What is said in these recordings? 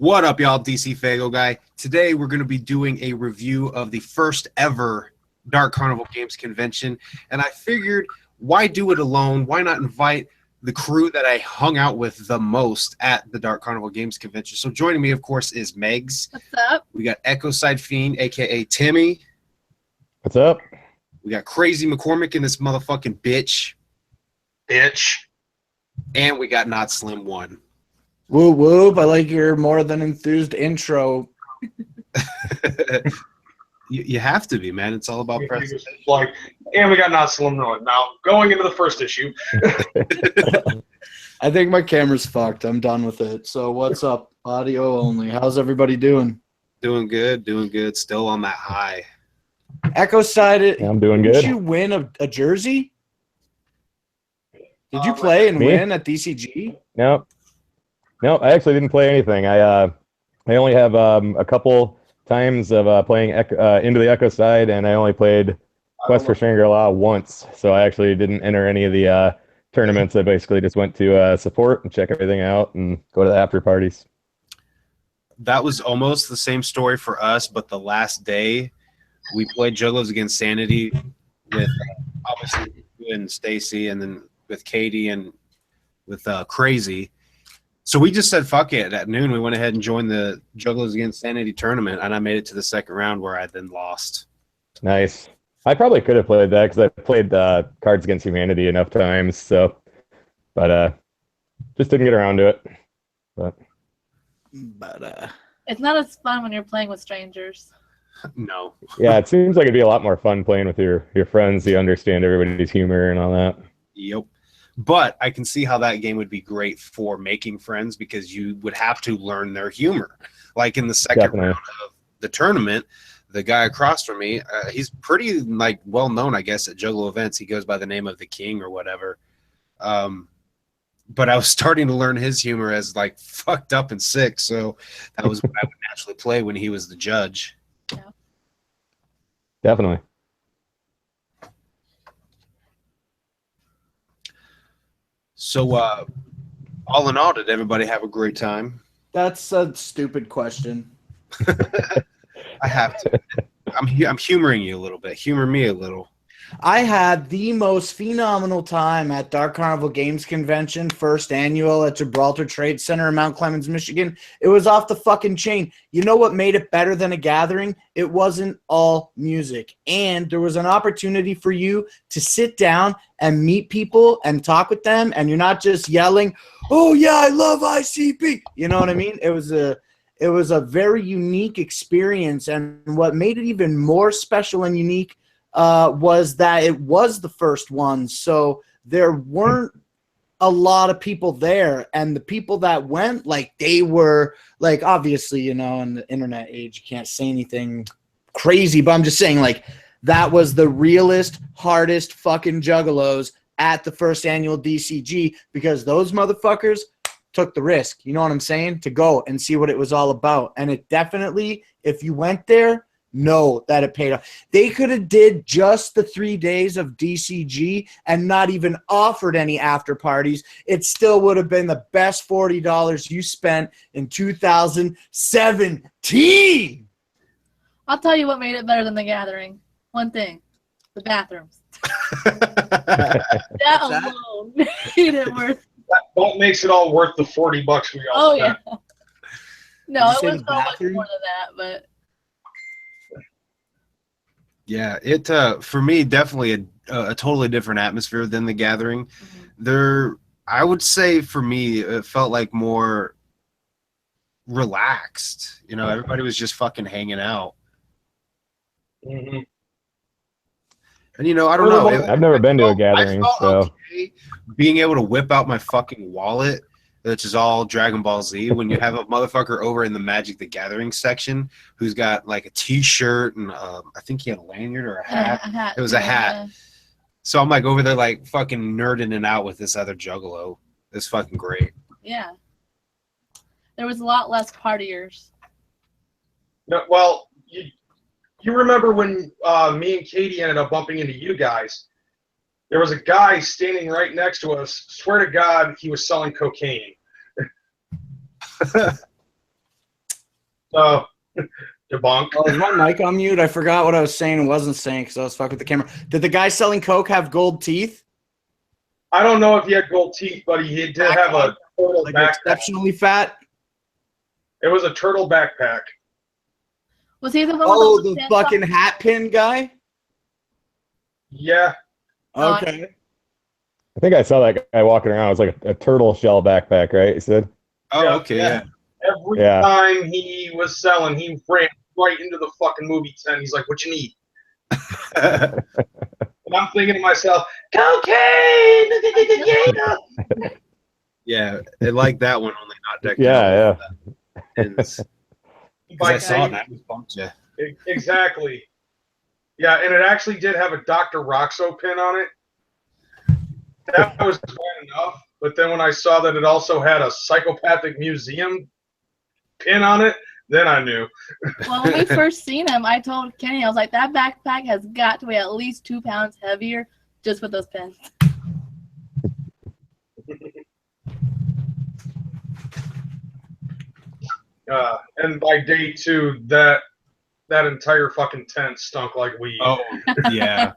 What up, y'all? DCFAYGOGUY. Today, we're going to be doing a review of the first ever Dark Carnival Games Convention. And I figured, why do it alone? Why not invite the crew that I hung out with the most at the Dark Carnival Games Convention? So joining me, of course, is Megs. What's up? We got Echo Side Fiend, a.k.a. Timmy. What's up? We got Crazy McCormick in this motherfucking bitch. And we got Not Slim 1. Whoop whoop! I like your more than enthused intro. You have to be, man. It's all about press. Like, and we got Not Slim One. Now, going into the first issue. I think my camera's fucked. I'm done with it. So what's up? Audio only. How's everybody doing? Doing good, doing good. Still on that high. Echo Side. Yeah, I'm doing good. Did you win a jersey? Did you play and win at DCG? No, I actually didn't play anything. I only have a couple times of playing into the Echo Side, and I only played Quest for Shangri-La once. So I actually didn't enter any of the tournaments. I basically just went to support and check everything out and go to the after parties. That was almost the same story for us, but the last day we played Juggalos Against Sanity with obviously you and Stacy, and then with Katie and with Crazy. So we just said, fuck it. At noon, we went ahead and joined the Juggalos Against Sanity tournament, and I made it to the second round where I then lost. Nice. I probably could have played that because I played Cards Against Humanity enough times. So, but just didn't get around to it. But It's not as fun when you're playing with strangers. No. Yeah, it seems like it'd be a lot more fun playing with your friends. You understand everybody's humor and all that. Yep. But I can see how that game would be great for making friends because you would have to learn their humor. Like in the second round of the tournament, the guy across from me, he's pretty well known, I guess, at Juggalo events. He goes by the name of the King or whatever. But I was starting to learn his humor as fucked up and sick. So that was what I would naturally play when he was the judge. Yeah. Definitely. So, all in all, did everybody have a great time? That's a stupid question. I have to. I'm humoring you a little bit. Humor me a little. I had the most phenomenal time at Dark Carnival Games Convention, first annual at Gibraltar Trade Center in Mount Clemens, Michigan. It was off the fucking chain. You know what made it better than a gathering? It wasn't all music. And there was an opportunity for you to sit down and meet people and talk with them, and you're not just yelling, "Oh yeah, I love ICP." You know what I mean? It was a very unique experience, and what made it even more special and unique was that it was the first one, so there weren't a lot of people there, and the people that went, they were obviously, in the internet age, you can't say anything crazy, but I'm just saying that was the realest, hardest fucking juggalos at the first annual DCG, because those motherfuckers took the risk, you know what I'm saying, to go and see what it was all about. And it definitely, if you went there, know that it paid off. They could have did just the 3 days of DCG and not even offered any after parties. It still would have been the best $40 you spent in 2017. I'll tell you what made it better than the gathering. One thing. The bathrooms. That alone made it worth. That makes it all worth the $40 we all spent. Yeah. No, it was so much more than that, but yeah, it for me definitely a totally different atmosphere than the gathering. There, I would say for me, it felt like more relaxed. Everybody was just fucking hanging out. Mm-hmm. And I don't know. I've never been to a gathering, so okay being able to whip out my fucking wallet, which is all Dragon Ball Z, when you have a motherfucker over in the Magic the Gathering section who's got a t-shirt and I think he had a lanyard or a hat. It was a hat. So I'm over there fucking nerding it out with this other juggalo. It's fucking great. yeah. There was a lot less partiers. No, well, you remember when me and Katie ended up bumping into you guys? There was a guy standing right next to us. Swear to God, he was selling cocaine. So, debunk. Oh, is my mic on mute? I forgot what I was saying and wasn't saying because I was fucking with the camera. Did the guy selling Coke have gold teeth? I don't know if he had gold teeth, but he did have a turtle Like backpack. exceptionally fat? It was a turtle backpack. Was he the one? Oh, with the fucking hat pin guy? Yeah. Okay. I think I saw that guy walking around. It was like a turtle shell backpack, right? You said? Oh, Yeah, okay, yeah. yeah. Every Yeah. time he was selling, he ran right into the fucking movie tent. He's like, "What you need?" And I'm thinking to myself, "Cocaine!" Yeah, it like that one, only not decked out. Yeah, Because I saw it and I was bumped you. Exactly. Yeah, and it actually did have a Dr. Roxo pin on it. That was bad enough. But then when I saw that it also had a psychopathic museum pin on it, then I knew. Well, when we first seen him, I told Kenny, I was like, that backpack has got to weigh at least 2 pounds heavier just with those pins. And by day 2, that entire fucking tent stunk like weed. Oh, yeah.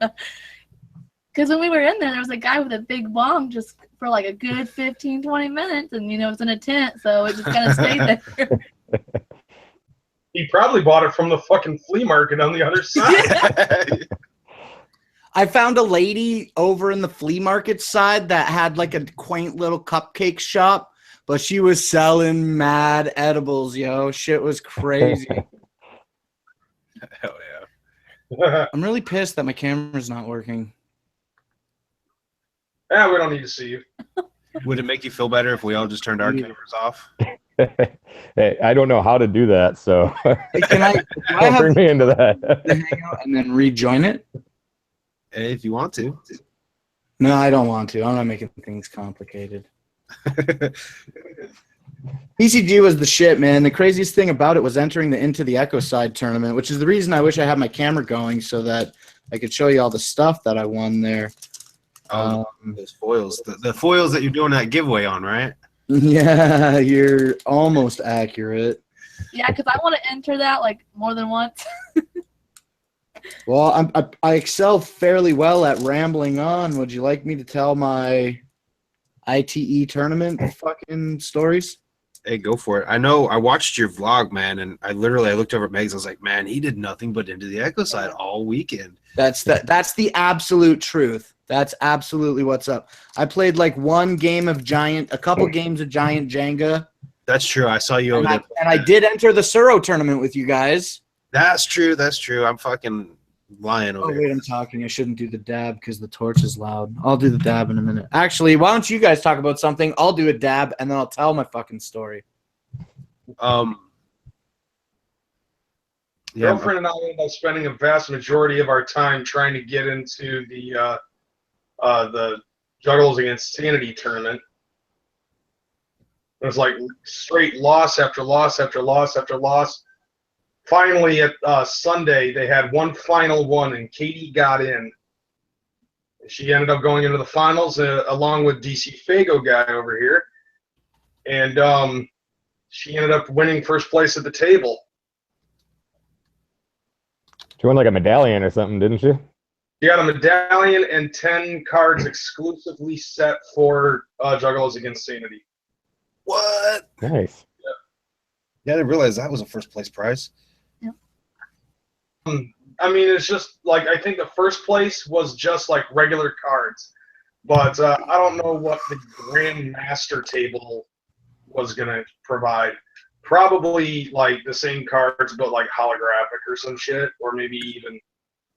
Because when we were in there was a guy with a big bong just for like a good 15, 20 minutes. And, you know, it's in a tent, so it just kind of stayed there. He probably bought it from the fucking flea market on the other side. I found a lady over in the flea market side that had like a quaint little cupcake shop, but she was selling mad edibles, yo. Shit was crazy. Hell yeah. I'm really pissed that my camera's not working. Yeah, we don't need to see you. Would it make you feel better if we all just turned our cameras off? Hey, I don't know how to do that, so Hey, can I don't have bring me into that. the hangout and then rejoin it? Hey, if you want to. No, I don't want to. I'm not making things complicated. DCG was the shit, man. The craziest thing about it was entering the Into the Echo Side tournament, which is the reason I wish I had my camera going so that I could show you all the stuff that I won there. Those foils. The foils that you're doing that giveaway on, right? Yeah, you're almost accurate. Yeah, because I want to enter that like more than once. Well, I excel fairly well at rambling on. Would you like me to tell my ITE tournament fucking stories? Hey, go for it. I know I watched your vlog, man, and I looked over at Megs. I was like, man, he did nothing but Into the Echo Side all weekend. That's the absolute truth. That's absolutely what's up. I played like a couple games of Giant Jenga. That's true. I saw you over there. And I did enter the Suro tournament with you guys. That's true. That's true. I'm fucking lying over Oh, here. wait, I'm talking. I shouldn't do the dab because the torch is loud. I'll do the dab in a minute. Actually, why don't you guys talk about something? I'll do a dab, and then I'll tell my fucking story. Yeah, Girlfriend and I ended up spending a vast majority of our time trying to get into the Juggles Against Sanity tournament. It was like straight loss after loss after loss after loss. Finally, at Sunday, they had one final one, and Katie got in. She ended up going into the finals along with DCFAYGOGUY over here. And she ended up winning first place at the table. She won like a medallion or something, didn't she? She got a medallion and 10 cards exclusively set for Juggalos Against Sanity. what? Nice. Yeah, I didn't realize that was a first place prize. I mean, it's just like, I think the first place was just like regular cards. But I don't know what the Grand Master table was going to provide. Probably like the same cards, but like holographic or some shit, or maybe even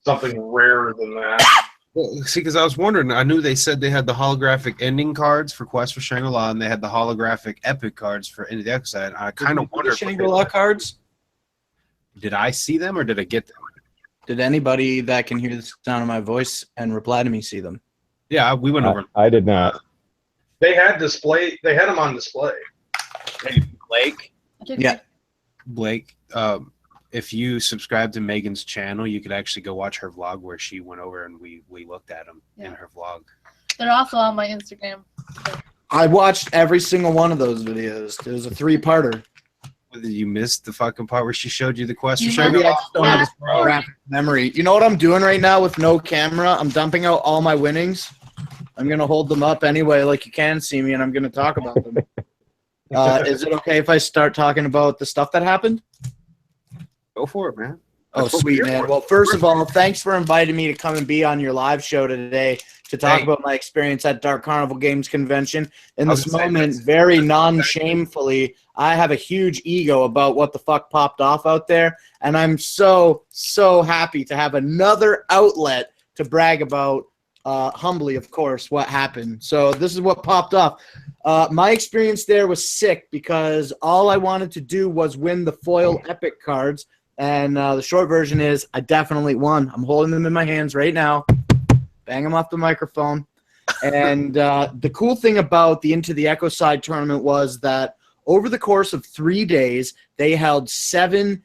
something rarer than that. Well, see, because I was wondering, I knew they said they had the holographic ending cards for Quest for Shangri-La, and they had the holographic epic cards for Into the Echo Side. I kind of wondered, Shangri-La cards. did I see them or did I get them? Did anybody that can hear the sound of my voice and reply to me see them? Yeah, we went over. I did not. They had them on display. Hey, Blake. Yeah. Blake, if you subscribe to Megan's channel, you could actually go watch her vlog where she went over and we looked at them in her vlog. They're also on my Instagram. I watched every single one of those videos. It was a 3-parter. You missed the fucking part where she showed you the quest for You Maybe Shangri-La? I just don't have a photographic memory. You know what I'm doing right now with no camera? I'm dumping out all my winnings. I'm gonna hold them up anyway, like you can see me, and I'm gonna talk about them. Is it okay if I start talking about the stuff that happened? Go for it, man. Oh, That's what sweet, we're here man. for. Well, first of all, thanks for inviting me to come and be on your live show today to talk Hey. about my experience at Dark Carnival Games Convention. In I was this gonna say, moment, that's- very non-shamefully, I have a huge ego about what the fuck popped off out there, and I'm so happy to have another outlet to brag about, humbly, of course, what happened. So this is what popped off. My experience there was sick because all I wanted to do was win the foil epic cards. And the short version is I definitely won. I'm holding them in my hands right now. Bang them off the microphone. And the cool thing about the Into the Echo Side tournament was that over the course of 3 days, they held 7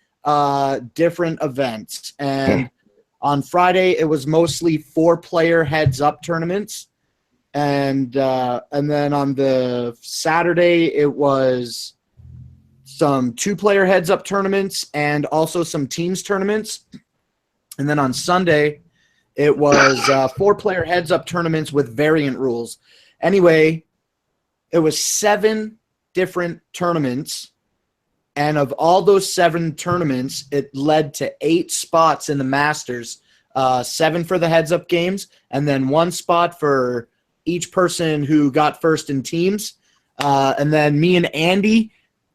different events. And on Friday, it was mostly 4-player heads-up tournaments. And then on the Saturday, it was some 2-player heads-up tournaments and also some teams tournaments. And then on Sunday, it was 4-player heads-up tournaments with variant rules. Anyway, it was 7 different tournaments. And of all those 7 tournaments, it led to 8 spots in the Masters. 7 for the heads-up games, and then 1 spot for each person who got first in teams. And then me and Andy,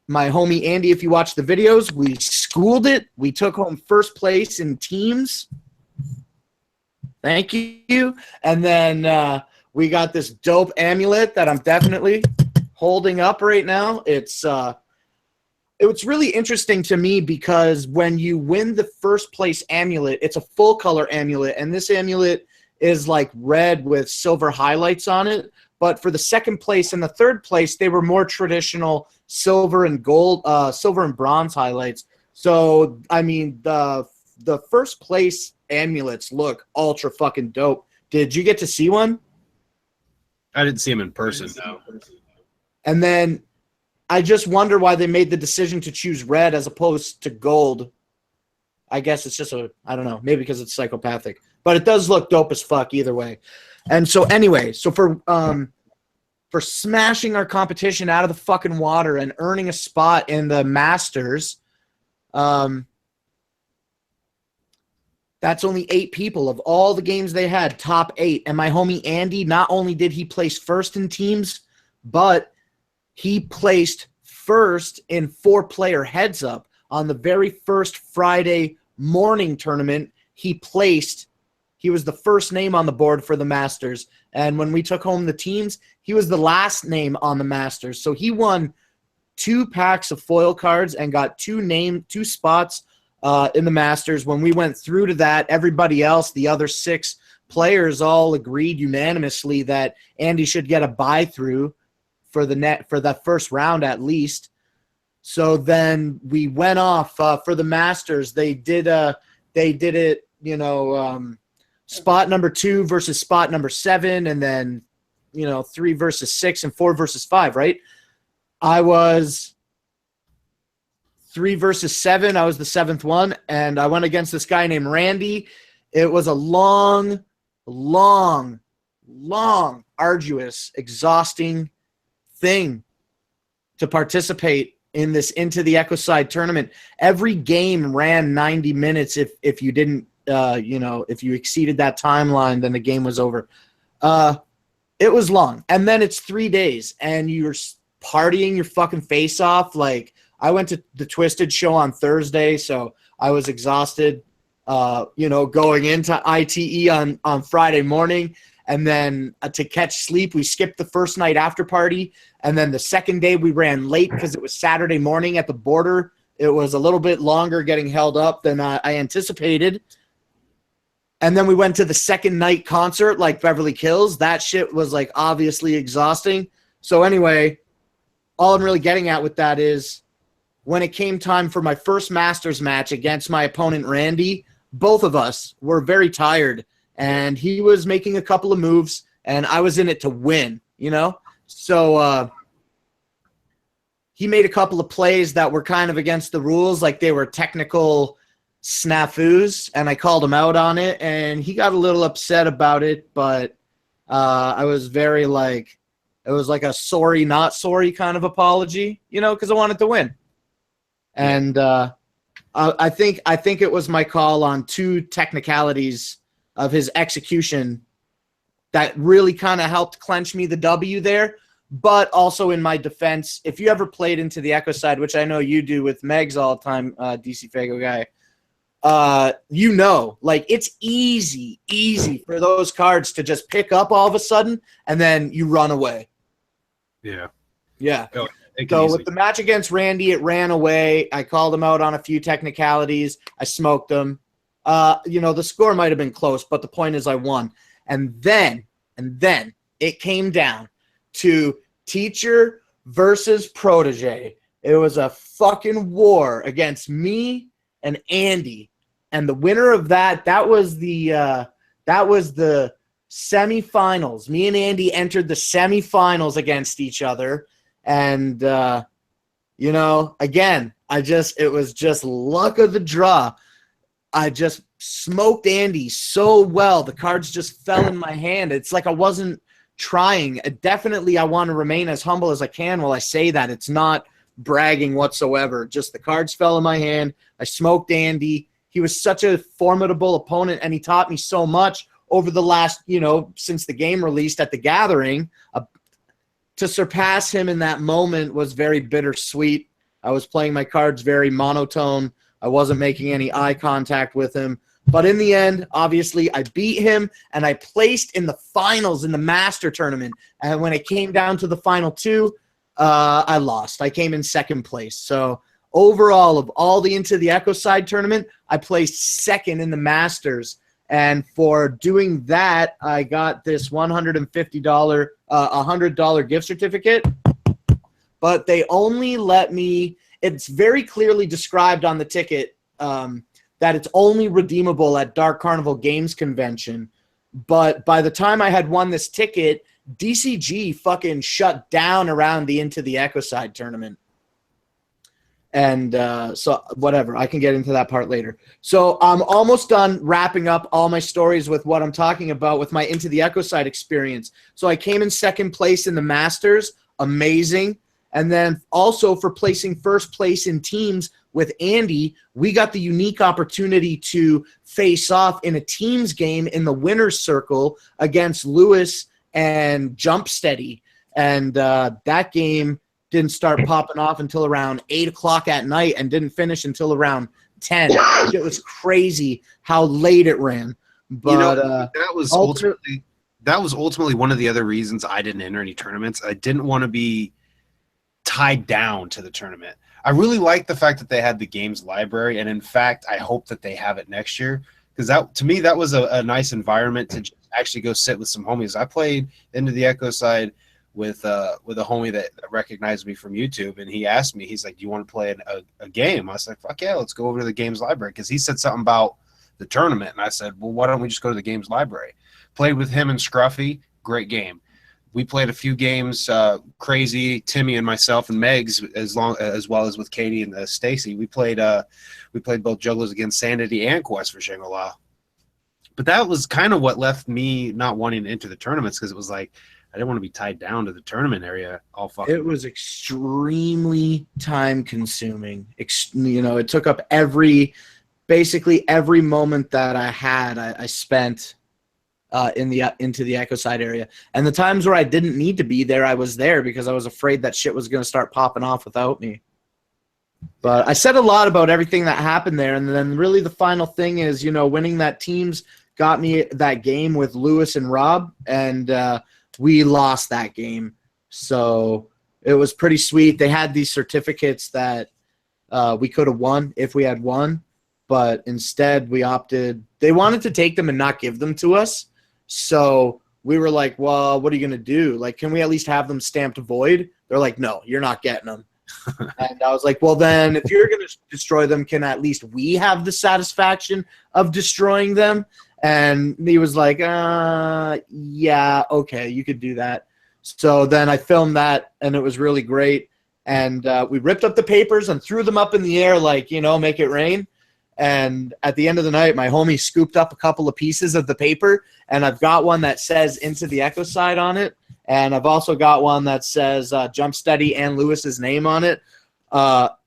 my homie Andy, if you watch the videos, we schooled it. We took home first place in teams. Thank you. And then we got this dope amulet that I'm definitely holding up right now. It's really interesting to me because when you win the first place amulet, it's a full color amulet, and this amulet is like red with silver highlights on it. But for the second place and the third place, they were more traditional silver and gold, silver and bronze highlights. So, I mean, the first place amulets look ultra fucking dope. Did you get to see one? I didn't see him in person, no. And then I just wonder why they made the decision to choose red as opposed to gold. I guess it's just I don't know, maybe because it's psychopathic. But it does look dope as fuck either way. And so anyway, so for smashing our competition out of the fucking water and earning a spot in the Masters, that's only 8 people of all the games they had, top 8. And my homie Andy, not only did he place first in teams, but he placed first in 4-player heads up on the very first Friday morning tournament. He was the first name on the board for the Masters. And when we took home the teams, he was the last name on the Masters. So he won 2 packs of foil cards and got 2 spots in the Masters. When we went through to that, everybody else, the other 6 players, all agreed unanimously that Andy should get a buy through for that first round at least. So then we went off for the Masters. They did it, spot number 2 versus spot number 7, and then 3 versus 6 and 4 versus 5, right? I was 3 versus 7. I was the 7th one, and I went against this guy named Randy. It was a long, arduous, exhausting thing to participate in this Into the Echo Side tournament. Every game ran 90 minutes. If you didn't, if you exceeded that timeline, then the game was over. It was long. And then it's 3 days, and you're partying your fucking face off. Like, I went to the Twisted show on Thursday, so I was exhausted, going into ITE on Friday morning. And then to catch sleep, we skipped the first night after party. And then the second day we ran late because it was Saturday morning at the border. It was a little bit longer getting held up than I anticipated. And then we went to the second night concert like Beverly Hills. That shit was like obviously exhausting. So anyway, all I'm really getting at with that is when it came time for my first Masters match against my opponent, Randy, both of us were very tired. And he was making a couple of moves, and I was in it to win, So he made a couple of plays that were kind of against the rules, like they were technical snafus, and I called him out on it, and he got a little upset about it, but I was very like, it was like a sorry, not sorry kind of apology, you know, because I wanted to win. And I think it was my call on two technicalities of his execution that really kind of helped clench me the W there. But also in my defense, if you ever played Into the Echo Side, which I know you do with Megs all the time, DC Fago guy, you know, like it's easy for those cards to just pick up all of a sudden and then you run away. Yeah. Yeah. Oh, so with the match against Randy, it ran away. I called him out on a few technicalities. I smoked him. You know, the score might have been close, but the point is I won. And then it came down to teacher versus protege. It was a fucking war against me and Andy. And the winner of that was the semifinals. Me and Andy entered the semifinals against each other. And you know, again, it was just luck of the draw. I just smoked Andy so well. The cards just fell in my hand. It's like I wasn't trying. Definitely, I want to remain as humble as I can while I say that. It's not bragging whatsoever. Just the cards fell in my hand. I smoked Andy. He was such a formidable opponent, and he taught me so much over the last, you know, since the game released at the Gathering. To surpass him in that moment was very bittersweet. I was playing my cards very monotone. I wasn't making any eye contact with him. But in the end, obviously, I beat him, and I placed in the finals in the Master Tournament. And when it came down to the final two, I lost. I came in second place. So overall, of all the Into the Echo Side tournament, I placed second in the Masters. And for doing that, I got this $150, $100 gift certificate. But they only let me, it's very clearly described on the ticket that it's only redeemable at Dark Carnival Games Convention. But by the time I had won this ticket, DCG fucking shut down around the Into the Echo Side tournament. And so whatever, I can get into that part later. So I'm almost done wrapping up all my stories with what I'm talking about with my Into the Echo Side experience. So I came in second place in the Masters, amazing. And then also for placing first place in teams with Andy, we got the unique opportunity to face off in a teams game in the winner's circle against Lewis and Jump Steady. And that game didn't start popping off until around 8 o'clock at night and didn't finish until around 10. It was crazy how late it ran. But you know, that was ultimately one of the other reasons I didn't enter any tournaments. I didn't want to be tied down to the tournament. I really like the fact that they had the games library, and in fact, I hope that they have it next year, because that, to me, that was a nice environment to just actually go sit with some homies. I played Into the Echo Side with a homie that recognized me from YouTube, and he asked me, he's like, "Do you want to play a game?" I was like, "Fuck yeah, let's go over to the games library," because he said something about the tournament, and I said, "Well, why don't we just go to the games library?" Played with him and Scruffy, great game. We played a few games, Crazy, Timmy, and myself, and Megs, as well as with Katie and Stacy. We played both Jugglers Against Sanity and Quest for Shangri-La. But that was kind of what left me not wanting to enter the tournaments, because it was like I didn't want to be tied down to the tournament area all fucking. It was extremely time consuming. You know, it took up basically every moment that I had. I spent into the Echo Side area, and the times where I didn't need to be there, I was there because I was afraid that shit was going to start popping off without me. But I said a lot about everything that happened there, and then really the final thing is, you know, winning that teams got me that game with Lewis and Rob, and we lost that game. So it was pretty sweet. They had these certificates that we could have won if we had won, but instead we opted. They wanted to take them and not give them to us. So we were like, well, what are you going to do? Like, can we at least have them stamped void? They're like, no, you're not getting them. And I was like, well, then if you're going to destroy them, can at least we have the satisfaction of destroying them? And he was like, yeah, okay, you could do that. So then I filmed that, and it was really great. And we ripped up the papers and threw them up in the air like, you know, make it rain. And at the end of the night, my homie scooped up a couple of pieces of the paper, and I've got one that says Into the Echo Side on it, and I've also got one that says Jump Steady and Lewis's name on it.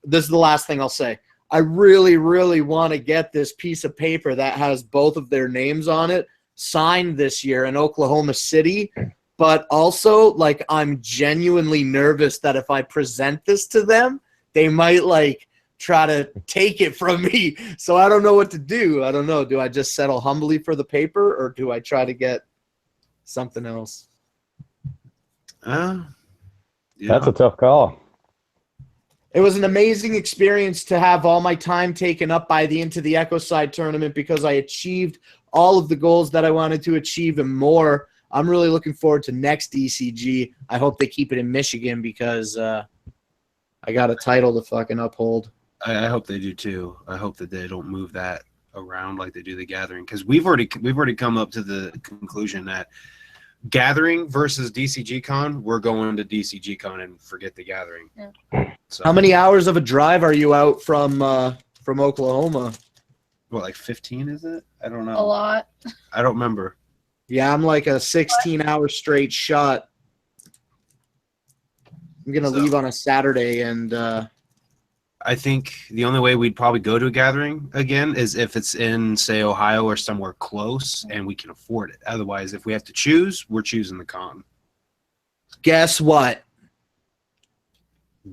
This is the last thing I'll say. I really, really want to get this piece of paper that has both of their names on it signed this year in Oklahoma City, but also, like, I'm genuinely nervous that if I present this to them, they might, like, try to take it from me. So I don't know what to do. I don't know. Do I just settle humbly for the paper, or do I try to get something else? Yeah. That's a tough call. It was an amazing experience to have all my time taken up by the Into the Echo Side tournament because I achieved all of the goals that I wanted to achieve and more. I'm really looking forward to next DCG. I hope they keep it in Michigan because I got a title to fucking uphold. I hope they do too. I hope that they don't move that around like they do the Gathering, because we've already come up to the conclusion that Gathering versus DCGCon, we're going to DCGCon and forget the Gathering. Yeah. So, How many hours of a drive are you out from Oklahoma? what, like 15 is it? I don't know. A lot. I don't remember. Yeah, I'm like a 16-hour straight shot. I'm going to leave on a Saturday, and I think the only way we'd probably go to a Gathering again is if it's in, say, Ohio or somewhere close and we can afford it. Otherwise, if we have to choose, we're choosing the con. guess what?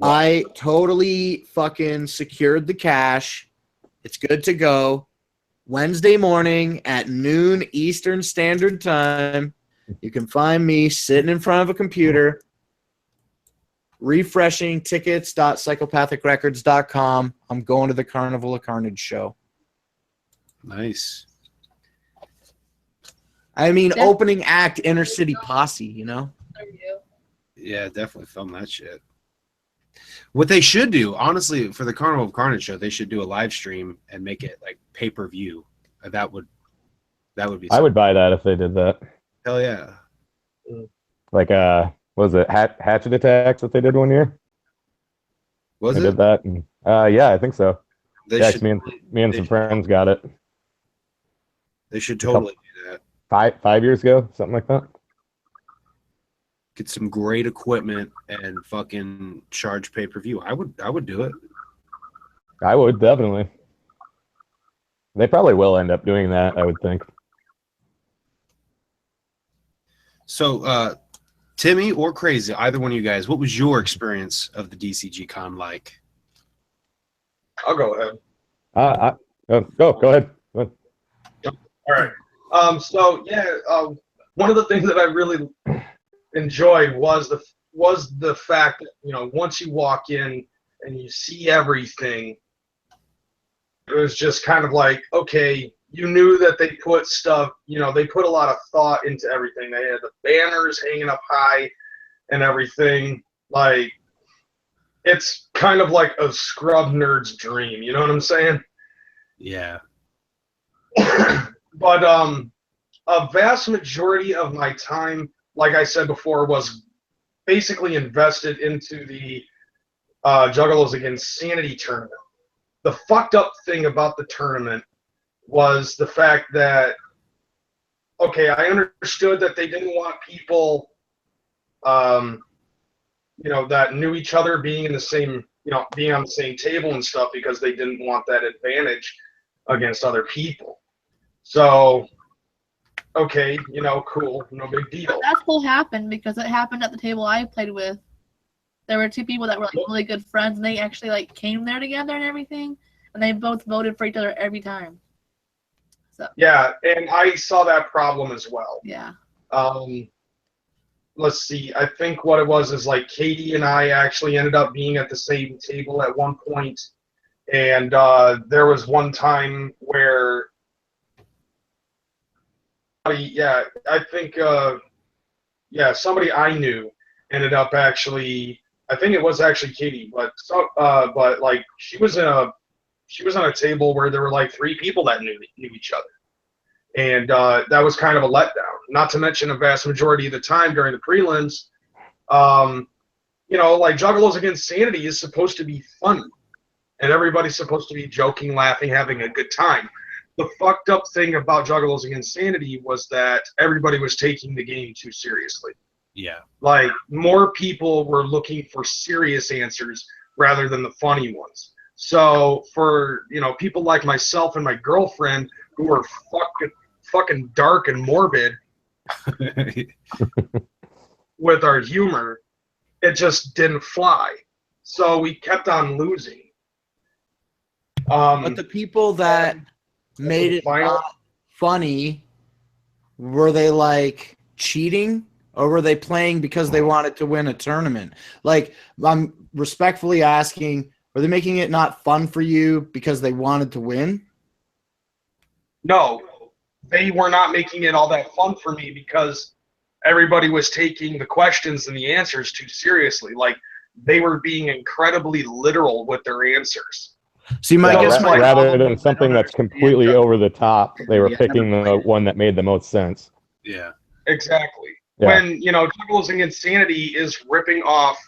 I totally fucking secured the cash. It's good to go. Wednesday morning at noon Eastern Standard Time. You can find me sitting in front of a computer, refreshing tickets.psychopathicrecords.com. I'm going to the Carnival of Carnage show. Nice. I mean, opening act, Inner City Posse, you know? There you go. Yeah, definitely film that shit. What they should do, honestly, for the Carnival of Carnage show, they should do a live stream and make it like pay-per-view. That would be. I would buy that if they did that. Hell yeah. Like what was it Hatchet Attacks that they did one year? Was They it? did that, and yeah, I think so. They Yeah, should. 'cause me and some friends got it They should totally do that. 5 years ago, something like that. Get some great equipment and fucking charge pay-per-view. I would do it. I would definitely. They probably will end up doing that, I would think. So, Timmy or Crazy, either one of you guys, what was your experience of the DCGCon like? I'll go ahead. Go ahead. All right. So yeah, one of the things that I really enjoyed was the fact that, you know, once you walk in and you see everything, it was just kind of like, okay, you knew that they put stuff, you know, they put a lot of thought into everything. They had the banners hanging up high and everything. Like, it's kind of like a scrub nerd's dream. You know what I'm saying? Yeah. But a vast majority of my time, like I said before, was basically invested into the Juggalos Against Sanity tournament. The fucked up thing about the tournament was the fact that, okay, I understood that they didn't want people, you know, that knew each other being in the same, you know, being on the same table and stuff, because they didn't want that advantage against other people. So, okay, you know, cool, no big deal. But that still happened because it happened at the table I played with. There were two people that were like really good friends, and they actually like came there together and everything, and they both voted for each other every time. So Yeah, and I saw that problem as well. yeah. Let's see, I think what it was is like Katie and I actually ended up being at the same table at one point, and there was one time where, yeah, I think, yeah, somebody I knew ended up actually, I think it was actually Katie, but like she was on a table where there were like 3 people that knew each other. And that was kind of a letdown. Not to mention, a vast majority of the time during the prelims, you know, like Juggalos Against Sanity is supposed to be fun, and everybody's supposed to be joking, laughing, having a good time. The fucked up thing about Juggalos Against Sanity was that everybody was taking the game too seriously. Yeah. Like, more people were looking for serious answers rather than the funny ones. So for, you know, people like myself and my girlfriend who are fucking dark and morbid with our humor, it just didn't fly. So we kept on losing. But the people that made it not funny, were they like cheating, or were they playing because they wanted to win a tournament? Like, I'm respectfully asking, were they making it not fun for you because they wanted to win? No, they were not making it all that fun for me because everybody was taking the questions and the answers too seriously. Like, they were being incredibly literal with their answers. See, my Yeah, guess my rather problem than is I something don't that's understand completely Juggalos. over the top, they were Yeah, I picking never the played it. one that made the most sense. Yeah. Exactly. Yeah. When, you know, Juggalos Against Sanity is ripping off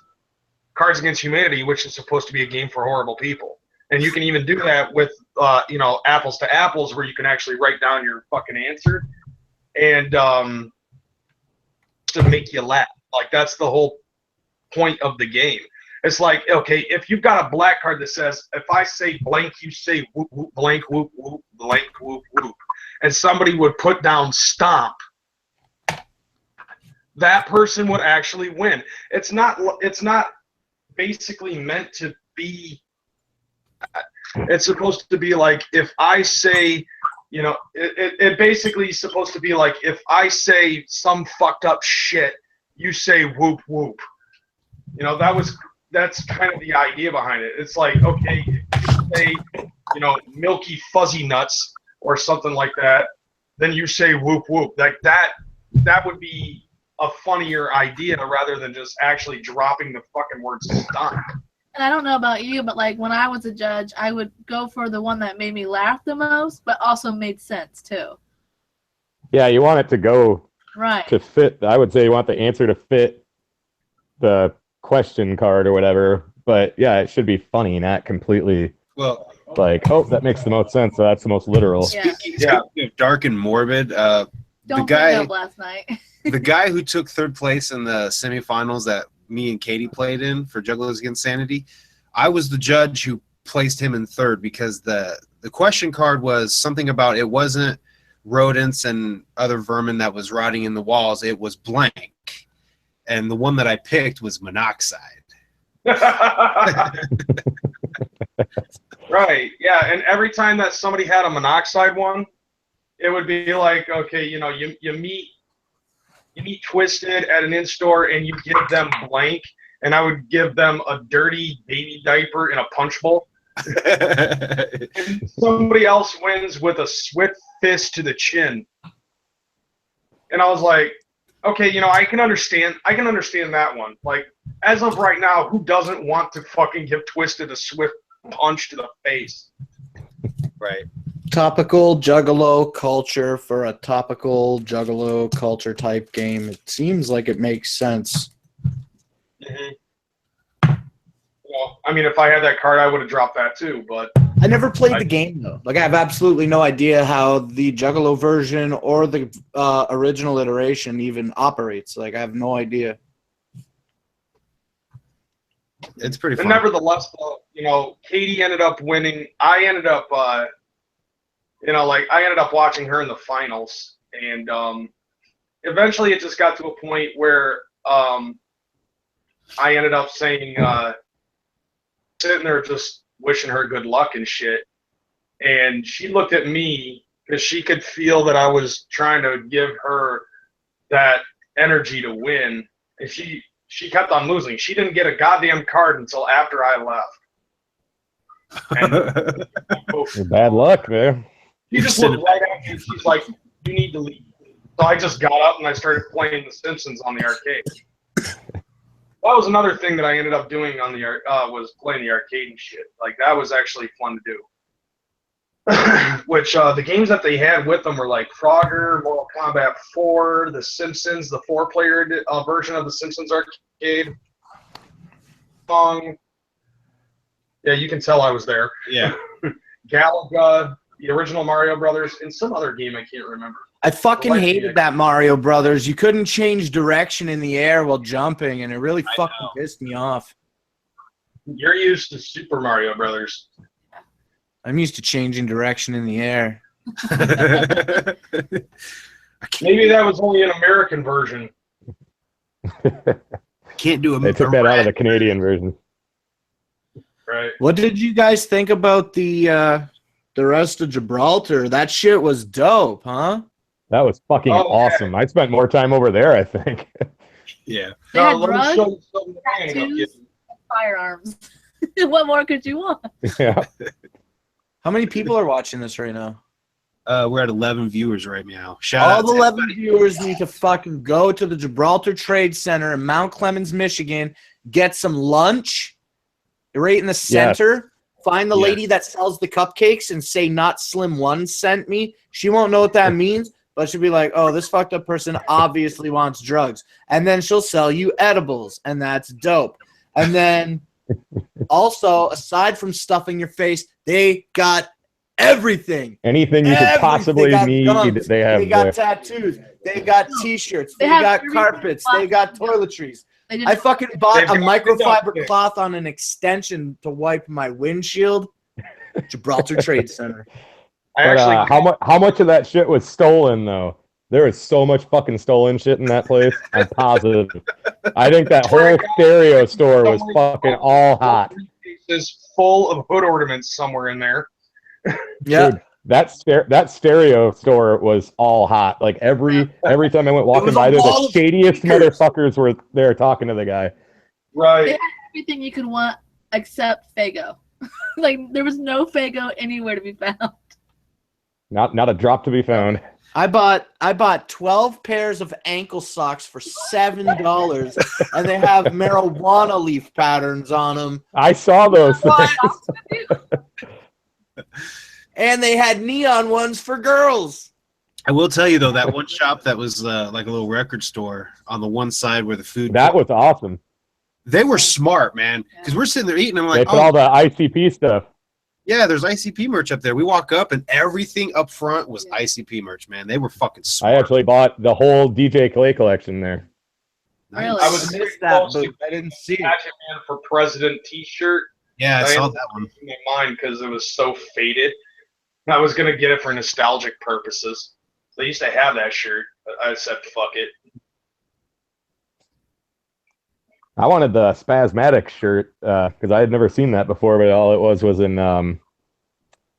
Cards Against Humanity, which is supposed to be a game for horrible people. And you can even do that with, you know, apples to apples, where you can actually write down your fucking answer and to make you laugh. Like, that's the whole point of the game. It's like, okay, if you've got a black card that says, if I say blank, you say whoop, whoop, blank, whoop, whoop, blank, whoop, whoop, and somebody would put down stomp, that person would actually win. It's not basically meant to be, it's supposed to be like, if I say, you know, it basically is supposed to be like, if I say some fucked up shit, you say whoop whoop. You know, that's kind of the idea behind it. It's like, okay, if you say, you know, milky fuzzy nuts or something like that, then you say whoop whoop. Like that would be a funnier idea rather than just actually dropping the fucking word stomp. And I don't know about you, but like when I was a judge, I would go for the one that made me laugh the most, but also made sense too. Yeah, you want it to go Right. to fit. I would say you want the answer to fit the question card or whatever. But yeah, it should be funny, not completely Well, like, oh, that makes the most sense. So that's the most literal. Yeah. speaking of dark and morbid, Don't the bring guy it up last night. the guy who took third place in the semifinals that me and Katie played in for Juggalos Against Sanity, I was the judge who placed him in third because the question card was something about, it wasn't rodents and other vermin that was rotting in the walls, it was blank. And the one that I picked was monoxide. Right, yeah, and every time that somebody had a monoxide one, it would be like, okay, you know, you meet Twisted at an in-store and you give them blank, and I would give them a dirty baby diaper in a punch bowl. And somebody else wins with a swift fist to the chin. And I was like, okay, you know, I can understand that one. Like, as of right now, who doesn't want to fucking give Twisted a swift punch to the face? Right. Topical Juggalo culture for a topical Juggalo culture type game. It seems like it makes sense. Mm-hmm. Well, I mean, if I had that card, I would have dropped that too, but I never played the game though. Like, I have absolutely no idea how the Juggalo version or the original iteration even operates. Like, I have no idea. It's pretty but fun. nevertheless, you know, Katie ended up winning. I ended up, you know, like, I ended up watching her in the finals, and eventually it just got to a point where I ended up saying, sitting there just wishing her good luck and shit, and she looked at me because she could feel that I was trying to give her that energy to win, and she kept on losing. She didn't get a goddamn card until after I left. And Bad luck there. she just looked right at me. She's like, "You need to leave." So I just got up and I started playing The Simpsons on the arcade. That was another thing that I ended up doing on the was playing the arcade and shit. Like, that was actually fun to do. Which the games that they had with them were like Frogger, Mortal Kombat 4, The Simpsons, the 4-player version of The Simpsons arcade. Song. Yeah, you can tell I was there. Yeah. Galaga, the original Mario Brothers, and some other game I can't remember. I fucking hated that Mario Brothers. You couldn't change direction in the air while jumping, and it really fucking pissed me off. You're used to Super Mario Brothers. I'm used to changing direction in the air. Maybe that was only an American version. Can't do a They took that out of the Canadian version. Right. What did you guys think about the rest of Gibraltar? That shit was dope, huh? That was fucking awesome. I spent more time over there, I think. Yeah. They had let me drugs, show you something I ended up tattoos, getting. and firearms. What more could you want? Yeah. How many people are watching this right now? We're at 11 viewers right now. Shout All out the to 11 everybody. viewers need to fucking go to the Gibraltar Trade Center in Mount Clemens, Michigan, get some lunch right in the center. Find the lady that sells the cupcakes and say "Not Slim One sent me." She won't know what that means, but she'll be like, "Oh, this fucked up person obviously wants drugs," and then she'll sell you edibles, and that's dope. And then also, aside from stuffing your face, they got everything. Anything you could possibly need, guns, they have They got there. tattoos. They got T-shirts. They have got everything carpets. They got toiletries. They did I fucking bought They've a got microfiber everything. cloth on an extension to wipe my windshield. Gibraltar Trade Center. I But, actually how much of that shit was stolen though? There is so much fucking stolen shit in that place. I'm positive. I think that whole stereo store was fucking all hot. Is full of hood ornaments somewhere in there. Yeah. Dude, that stereo store was all hot. Like every time I went walking was by a there, wall the of shadiest speakers. motherfuckers were there talking to the guy. They Right. had everything you could want except Fago. Like there was no Fago anywhere to be found. Not a drop to be found. I bought 12 pairs of ankle socks for $7, and they have marijuana leaf patterns on them. I saw those things. And they had neon ones for girls. I will tell you though, that one shop that was like a little record store on the one side where the food. That was awesome. They were smart, man, because we're sitting there eating. I'm They like, put all the ICP stuff. yeah, there's ICP merch up there. We walk up and everything up front was ICP merch, man. They were fucking smart. I actually bought the whole DJ Clay collection there. Nice. Really? I was Missed that, but I didn't see it. Magic Man for President T-shirt. Yeah, I saw ended that up one. losing my mind because it was so faded. I was gonna get it for nostalgic purposes. They used to have that shirt, but I said fuck it. I wanted the Spasmatic shirt because I had never seen that before, but all it was in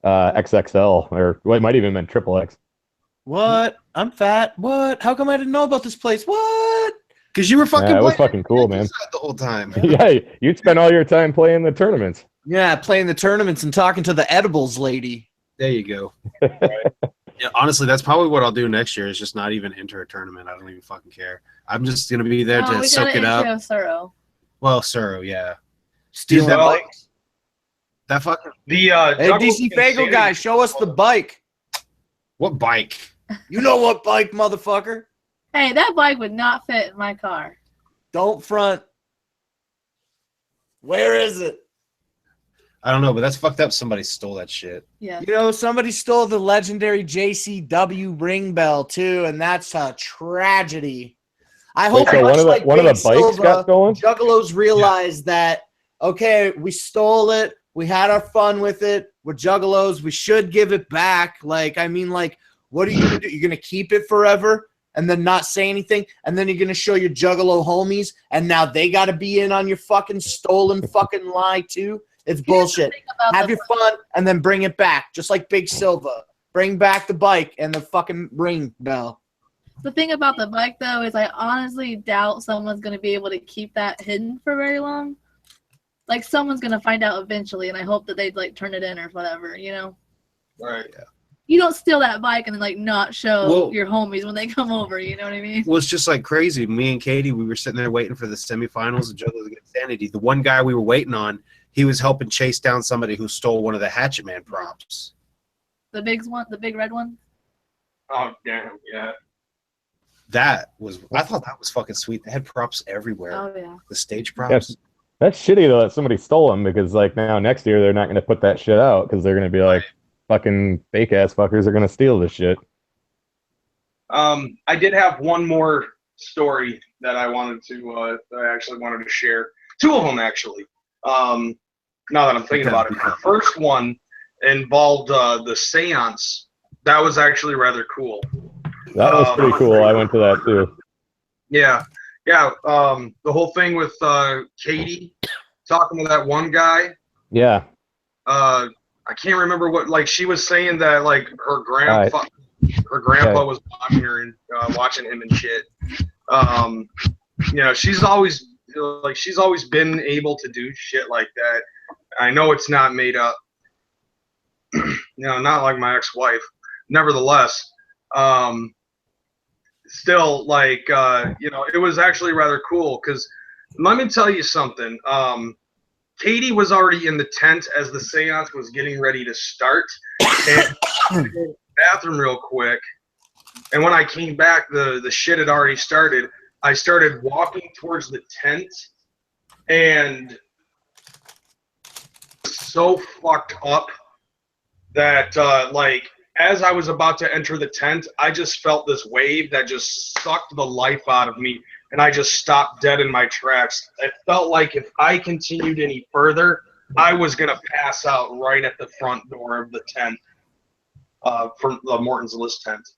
XXL, or well, it might even been XXX. What? I'm fat. What? How come I didn't know about this place? What? Because you were fucking. Yeah, it was playing fucking cool, man. the whole time. Yeah, you'd spend all your time playing the tournaments. Yeah, playing the tournaments and talking to the edibles lady. There you go. Yeah, honestly, that's probably what I'll do next year. Is just not even enter a tournament. I don't even fucking care. I'm just gonna be there Oh, to we soak got it an up. intro of Suro. Well, Suro, yeah. Stealing that Well, bikes. That fucking The Hey, Juggalo DC Fago Insanity- guy, show us the bike. what bike? You know what bike, motherfucker? Hey, that bike would not fit in my car. Don't front. Where is it? I don't know, but that's fucked up. Somebody stole that shit. Yeah. You know, somebody stole the legendary JCW ring bell too, and that's a tragedy. I hope so much one of the- like one of the Big bikes Silva, got stolen? Juggalos realized that okay, we stole it, we had our fun with it. We're Juggalos, we should give it back. Like, I mean, like, what are you gonna do? You're gonna keep it forever and then not say anything, and then you're gonna show your Juggalo homies, and now they gotta be in on your fucking stolen fucking lie too. It's bullshit. Think about Have the- your fun and then bring it back, just like Big Silva. Bring back the bike and the fucking ring bell. The thing about the bike, though, is I honestly doubt someone's going to be able to keep that hidden for very long. Like, someone's going to find out eventually, and I hope that they'd, like, turn it in or whatever, you know? Right. You don't steal that bike and then, like, not show Well- your homies when they come over, you know what I mean? Well, it's just like crazy. Me and Katie, we were sitting there waiting for the semifinals of Juggalos Against Sanity. The one guy we were waiting on, he was helping chase down somebody who stole one of the Hatchet Man props. The big one, the big red one. Oh damn, yeah. I thought that was fucking sweet. They had props everywhere. Oh, yeah. The stage props. Yes. That's shitty though that somebody stole them, because like now next year they're not going to put that shit out because they're going to be like, fucking fake ass fuckers are going to steal this shit. I did have one more story that I wanted to that I actually wanted to share. Two of them actually. Now that I'm thinking about it, the first one involved the seance. That was actually rather cool. That was pretty cool. I went to that too. Yeah. The whole thing with Katie talking to that one guy. Yeah. I can't remember what, like, she was saying that like her grandpa was watching her and watching him and shit. You know, she's always been able to do shit like that. I know it's not made up. You know, not like my ex-wife. Nevertheless, still, like, you know, it was actually rather cool because let me tell you something. Katie was already in the tent as the seance was getting ready to start. And I went to the bathroom real quick. And when I came back, the shit had already started. I started walking towards the tent and so fucked up that, like, as I was about to enter the tent, I just felt this wave that just sucked the life out of me, and I just stopped dead in my tracks. It felt like if I continued any further, I was going to pass out right at the front door of the tent, from the Morton's List tent.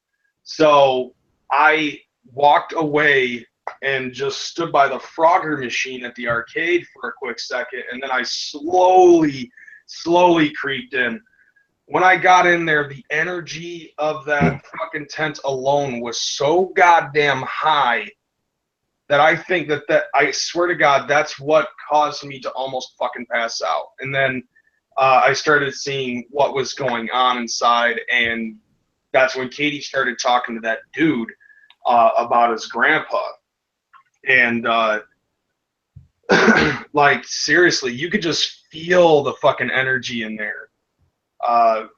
So I walked away and just stood by the Frogger machine at the arcade for a quick second, and then I slowly creeped in. When I got in there, the energy of that fucking tent alone was so goddamn high that I think that I swear to God, that's what caused me to almost fucking pass out. And then I started seeing what was going on inside, and that's when Katie started talking to that dude about his grandpa. And like, seriously, you could just feel the fucking energy in there.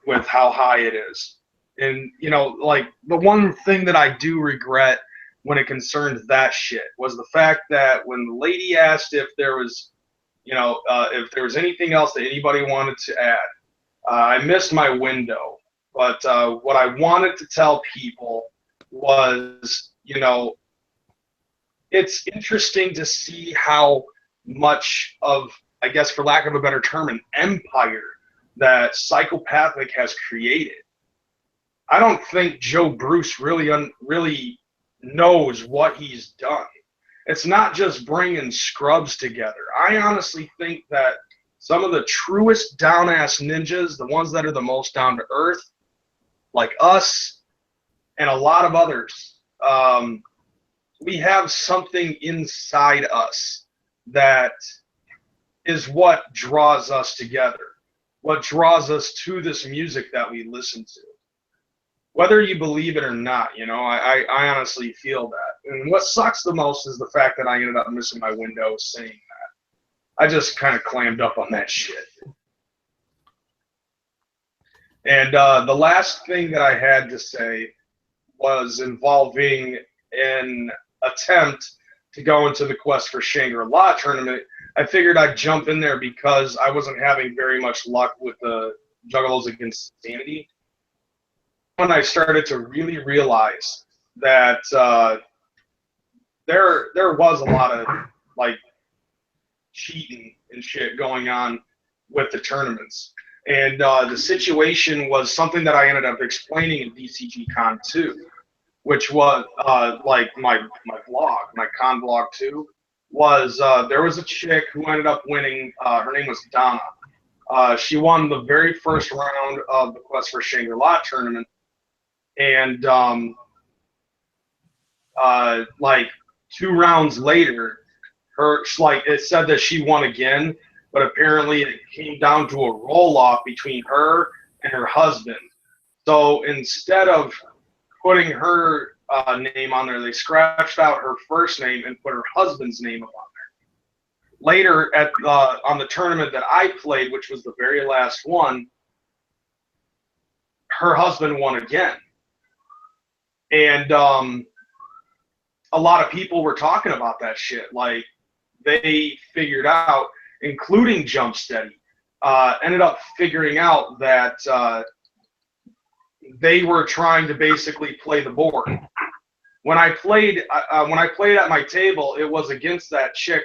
With how high it is. And, you know, like, the one thing that I do regret when it concerned that shit was the fact that when the lady asked if there was, you know, if there was anything else that anybody wanted to add, I missed my window. But what I wanted to tell people was, you know, it's interesting to see how much of, I guess for lack of a better term, an empire that Psychopathic has created. I don't think Joe Bruce really knows what he's done. It's not just bringing scrubs together. I honestly think that some of the truest down-ass ninjas, the ones that are the most down to earth, like us and a lot of others, we have something inside us that is what draws us together. What draws us to this music that we listen to. Whether you believe it or not, you know, I honestly feel that. And what sucks the most is the fact that I ended up missing my window saying that. I just kind of clammed up on that shit. And the last thing that I had to say was involving an attempt to go into the Quest for Shangri-La tournament. I figured I'd jump in there because I wasn't having very much luck with the Juggalos Against Sanity. When I started to really realize that there was a lot of, like, cheating and shit going on with the tournaments. And the situation was something that I ended up explaining in DCGCon 2, which was like my vlog, my con vlog 2. Was there was a chick who ended up winning. Her name was Donna. She won the very first round of the Quest for Shangri-La tournament, and like 2 rounds later, it said that she won again, but apparently it came down to a roll-off between her and her husband. So instead of putting her name on there, they scratched out her first name and put her husband's name up on there. Later, on the tournament that I played, which was the very last one, her husband won again. And a lot of people were talking about that shit. Like, they figured out including Jump Steady, ended up figuring out that they were trying to basically play the board. When I played at my table, it was against that chick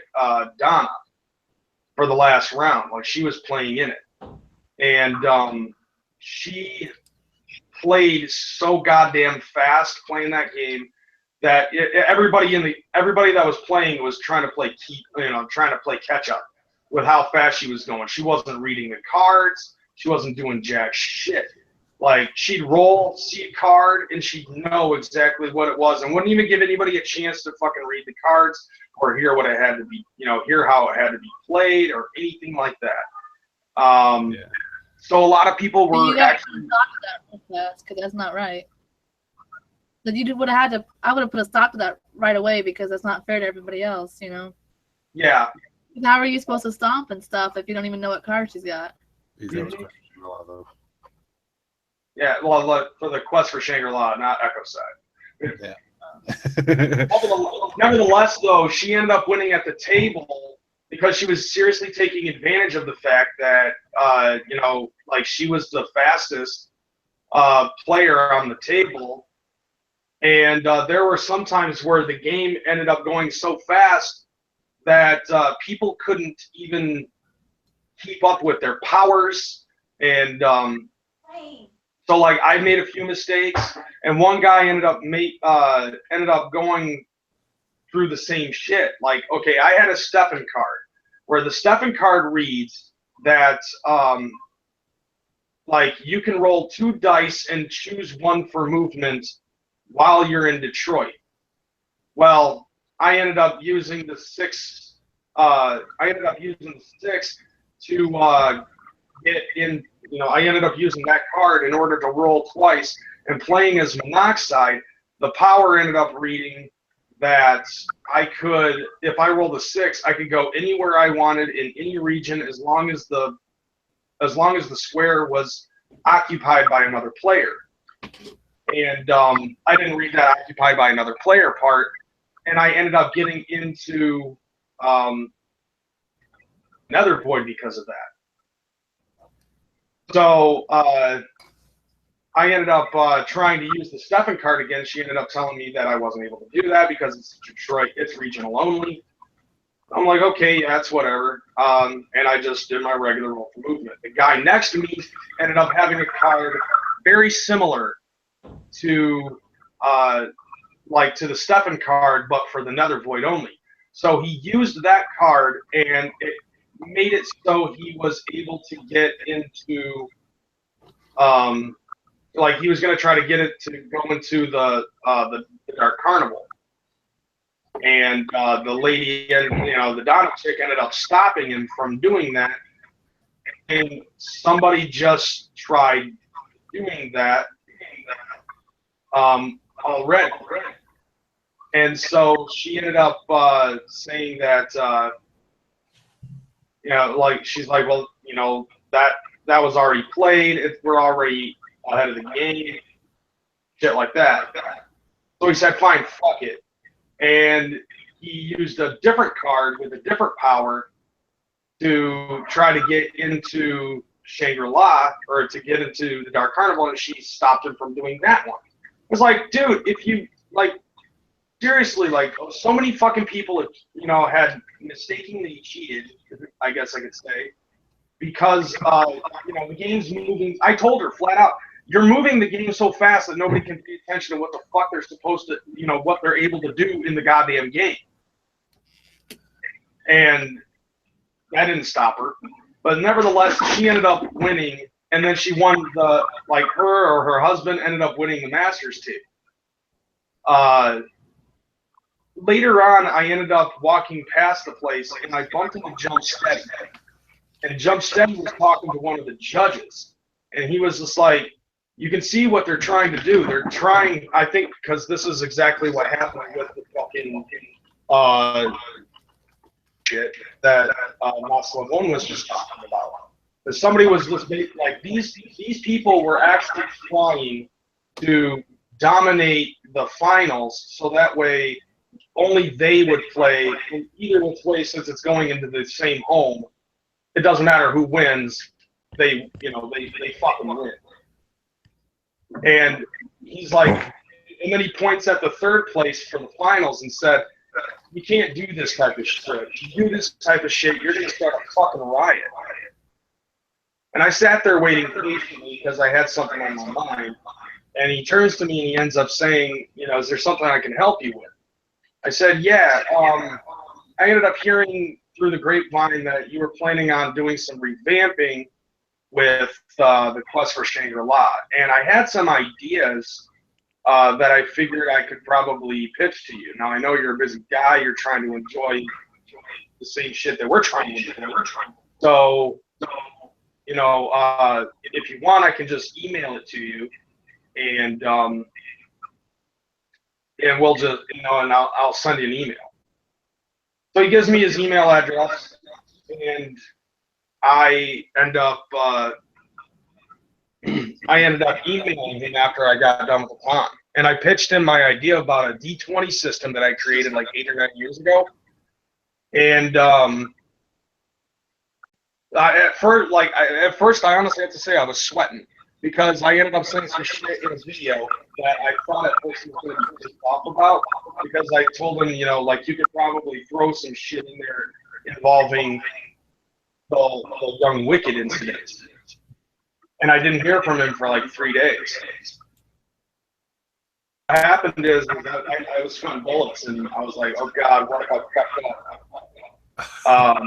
Donna for the last round. Like, she was playing in it, and she played so goddamn fast playing that game that everybody that was playing was trying to play catch up with how fast she was going. She wasn't reading the cards. She wasn't doing jack shit. Like, she'd roll, see a card, and she'd know exactly what it was, and wouldn't even give anybody a chance to fucking read the cards or hear what it had to be, hear how it had to be played or anything like that. So a lot of people were actually because that's not right. Then you would have had to. I would have put a stop to that right away because that's not fair to everybody else. Yeah. How are you supposed to stomp and stuff if you don't even know what card she's got? Yeah, well, for the Quest for Shangri-La, not Echo Side. Yeah. Nevertheless, though, she ended up winning at the table because she was seriously taking advantage of the fact that, she was the fastest player on the table. And there were some times where the game ended up going so fast that people couldn't even keep up with their powers. And so, like, I made a few mistakes, and one guy ended up going through the same shit. Like, okay, I had a Stefan card, where the Stefan card reads that, you can roll 2 dice and choose 1 for movement while you're in Detroit. Well, I ended up using the 6. I ended up using the 6 to get in. I ended up using that card in order to roll twice, and playing as Monoxide, the power ended up reading that I could, if I rolled a 6, I could go anywhere I wanted in any region as long as the square was occupied by another player. And I didn't read that occupied by another player part, and I ended up getting into Nether Void because of that. So I ended up trying to use the Stefan card again. She ended up telling me that I wasn't able to do that because it's Detroit, it's regional only. I'm like, okay, yeah, that's whatever. And I just did my regular roll for movement. The guy next to me ended up having a card very similar to the Stefan card, but for the Nether Void only. So he used that card, and it made it so he was able to get into, he was going to try to get it to go into the Dark Carnival. And the lady, the Donna chick ended up stopping him from doing that. And somebody just tried doing that already. And so she ended up saying that, she's like, well, that was already played. We're already ahead of the game. Shit like that. So he said, fine, fuck it. And he used a different card with a different power to try to get into Shangri-La, or to get into the Dark Carnival, and she stopped him from doing that one. It was like, dude, if you, seriously, so many fucking people, had mistakenly cheated, I guess I could say, because, the game's moving. I told her flat out, you're moving the game so fast that nobody can pay attention to what the fuck they're supposed to, what they're able to do in the goddamn game. And that didn't stop her. But nevertheless, she ended up winning, and then she won her or her husband ended up winning the Masters too. Later on, I ended up walking past the place, and I bumped into Jump Steady. And Jump Steady was talking to one of the judges, and he was just like, you can see what they're trying to do. They're trying, I think, because this is exactly what happened with the fucking shit that Muslim One was just talking about. That somebody was just these people were actually trying to dominate the finals, so that way only they would play, and either would play since it's going into the same home, it doesn't matter who wins. They fucking win. And he's like, and then he points at the third place for the finals and said, "You can't do this type of shit. If you do this type of shit, you're gonna start a fucking riot." And I sat there waiting patiently because I had something on my mind. And he turns to me and he ends up saying, "Is there something I can help you with?" I said, "Yeah. I ended up hearing through the grapevine that you were planning on doing some revamping with the Quest for Shangri-La, and I had some ideas that I figured I could probably pitch to you. Now, I know you're a busy guy. You're trying to enjoy the same shit that we're trying to enjoy. So, if you want, I can just email it to you, and we'll just, and I'll send you an email." So he gives me his email address, and I ended up emailing him after I got done with the con. And I pitched him my idea about a D20 system that I created like 8 or 9 years ago. And at first, I honestly have to say I was sweating because I ended up saying some shit in a video that I thought at first he was going to be pissed off about, because I told him, you could probably throw some shit in there involving the Young Wicked incident. And I didn't hear from him for like 3 days. What happened is I was sweating bullets, and I was like, "Oh God, what if I fucked up?"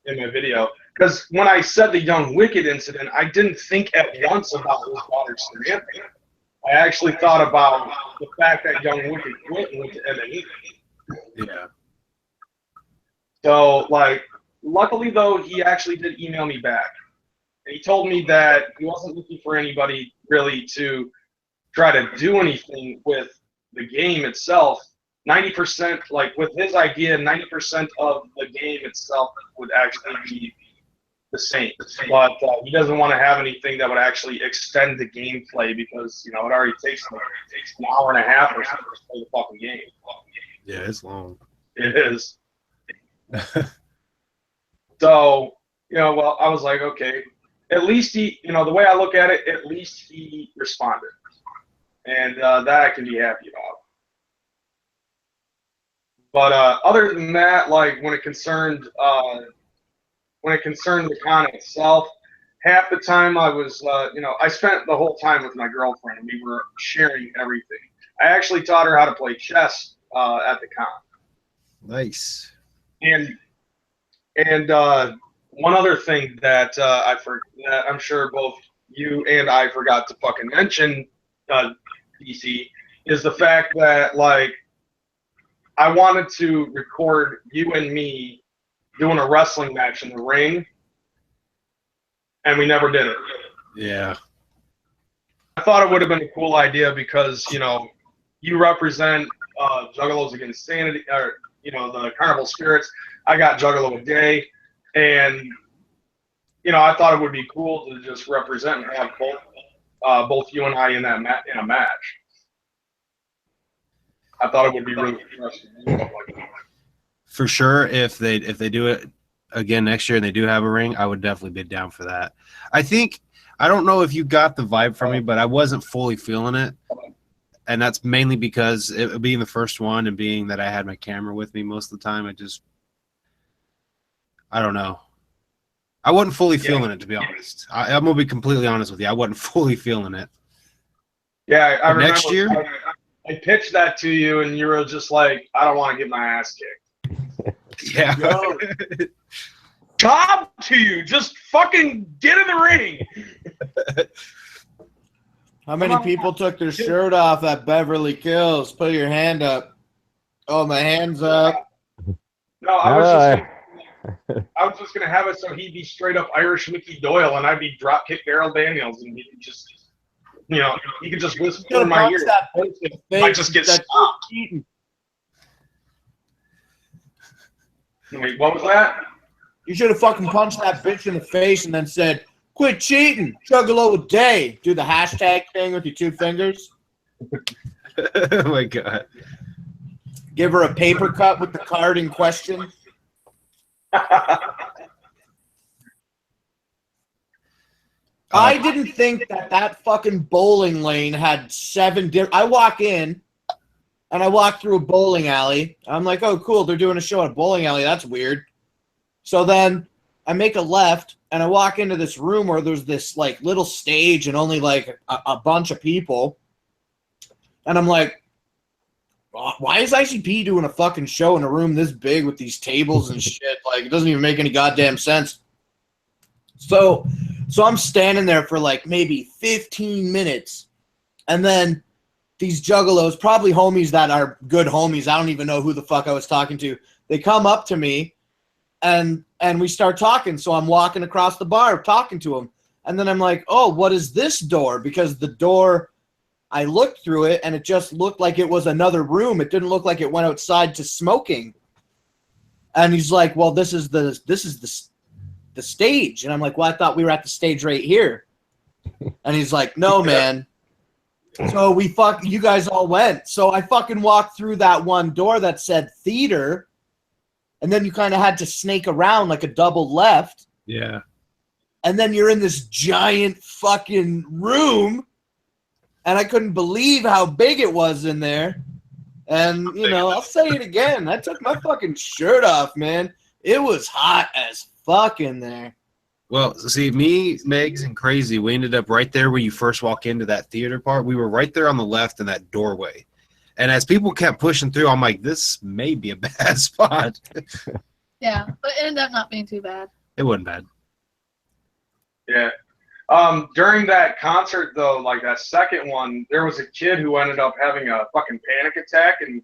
In my video. Because when I said the Young Wicked incident, I didn't think at once about his daughter Samantha. I actually thought about the fact that Young Wicked quit and went to MMA. Yeah. So, luckily though, he actually did email me back. And he told me that he wasn't looking for anybody really to try to do anything with the game itself. 90%, with his idea, 90% of the game itself would actually be the same. But he doesn't want to have anything that would actually extend the gameplay, because, it already takes an hour and a half or something to play the fucking game. Yeah, it's long. It is. So, well, I was like, okay, at least he, the way I look at it, at least he responded. And that I can be happy about. But other than that, when it concerned the con itself, half the time I was, I spent the whole time with my girlfriend, and we were sharing everything. I actually taught her how to play chess at the con. Nice. And one other thing that that I'm sure both you and I forgot to fucking mention, DC, is the fact that I wanted to record you and me doing a wrestling match in the ring, and we never did it. Yeah. I thought it would have been a cool idea because, you represent Juggalos Against Sanity, or, the Carnival Spirits. I got Juggalo a Day, and, I thought it would be cool to just represent and have both you and I in a match. I thought it would be really interesting. For sure, if they do it again next year and they do have a ring, I would definitely be down for that. I don't know if you got the vibe from me, but I wasn't fully feeling it. And that's mainly because it being the first one and being that I had my camera with me most of the time, I don't know. I wasn't fully feeling it, to be honest. I'm going to be completely honest with you. I wasn't fully feeling it. Yeah, I remember next year? I pitched that to you, and you were just like, "I don't want to get my ass kicked." Yeah. Job to you. Just fucking get in the ring. How many people took their shirt off at Beverly Hills? Put your hand up. Oh, my hand's up. No, I was just gonna have it so he'd be straight up Irish Mickey Doyle, and I'd be drop kick Daryl Daniels, and he could just, he could just whisper in my ear. I just get stopped. Wait, what was that? You should have fucking punched that bitch in the face and then said, "Quit cheating, Juggalo a Day." Do the hashtag thing with your 2 fingers. Oh my God. Give her a paper cut with the card in question. I didn't think that fucking bowling lane had 7 different. I walk in, and I walk through a bowling alley. I'm like, oh, cool, they're doing a show at a bowling alley. That's weird. So then I make a left, and I walk into this room where there's this like little stage and only like a bunch of people. And I'm like, why is ICP doing a fucking show in a room this big with these tables and shit? Like, it doesn't even make any goddamn sense. So I'm standing there for like maybe 15 minutes. And then these juggalos, probably homies that are good homies, I don't even know who the fuck I was talking to, they come up to me and we start talking. So I'm walking across the bar talking to them. And then I'm like, oh, what is this door? Because the door, I looked through it and it just looked like it was another room. It didn't look like it went outside to smoking. And he's like, well, this is the stage. And I'm like, well, I thought we were at the stage right here. And he's like, no, man. So you guys all went. So I fucking walked through that one door that said theater. And then you kind of had to snake around like a double left. Yeah. And then you're in this giant fucking room. And I couldn't believe how big it was in there. And, you know, I'll say it again. I took my fucking shirt off, man. It was hot as fuck in there. Well, see, me, Megs, and Crazy, we ended up right there where you first walk into that theater part. We were right there on the left in that doorway. And as people kept pushing through, I'm like, this may be a bad spot. Yeah, but it ended up not being too bad. It wasn't bad. Yeah. During that concert, though, like that second one, there was a kid who ended up having a fucking panic attack, and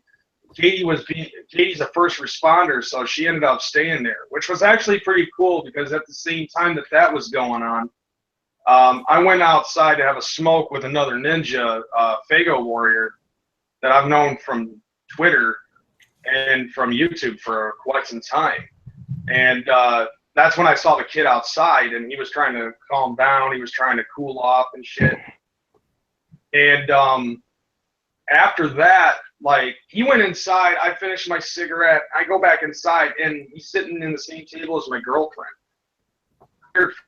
Katie's a first responder, so she ended up staying there, which was actually pretty cool because at the same time that was going on, I went outside to have a smoke with another ninja, Fago Warrior, that I've known from Twitter and from YouTube for quite some time. And that's when I saw the kid outside, and he was trying to calm down. He was trying to cool off and shit. And after that, like, he went inside. I finished my cigarette. I go back inside, and he's sitting in the same table as my girlfriend.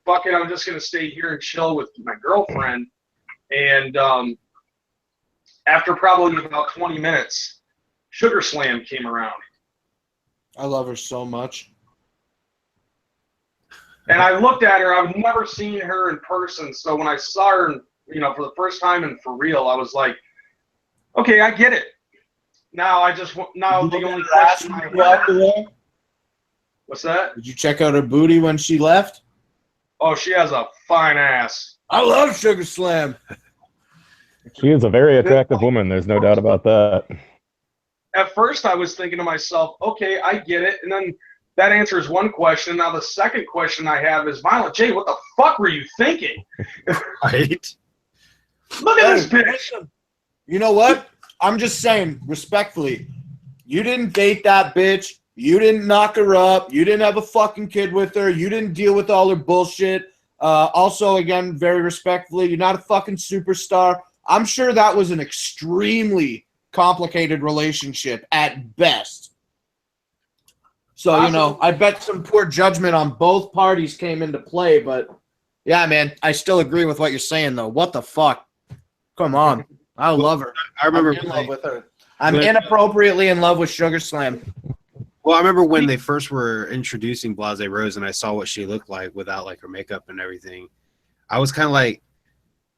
Fuck it, I'm just going to stay here and chill with my girlfriend. And after probably about 20 minutes, Sugar Slam came around. I love her so much. And I looked at her. I've never seen her in person. So when I saw her, you know, for the first time and for real, I was like, okay, I get it. Now the only question I have. What's that? Did you check out her booty when she left? Oh, she has a fine ass. I love Sugar Slam. She is a very attractive woman. There's no doubt about that. At first, I was thinking to myself, okay, I get it. And then that answers one question. Now, the second question I have is, Violent J, what the fuck were you thinking? Right? Look at this bitch. You know what? I'm just saying, respectfully, you didn't date that bitch. You didn't knock her up. You didn't have a fucking kid with her. You didn't deal with all her bullshit. Also, again, very respectfully, you're not a fucking superstar. I'm sure that was an extremely complicated relationship at best. So, you know, I bet some poor judgment on both parties came into play, but yeah, man, I still agree with what you're saying, though. What the fuck? Come on. I love her. I remember I'm in love with her. I'm inappropriately in love with Sugar Slam. Well, I remember when they first were introducing Blase Rose and I saw what she looked like without like her makeup and everything. I was kind of like,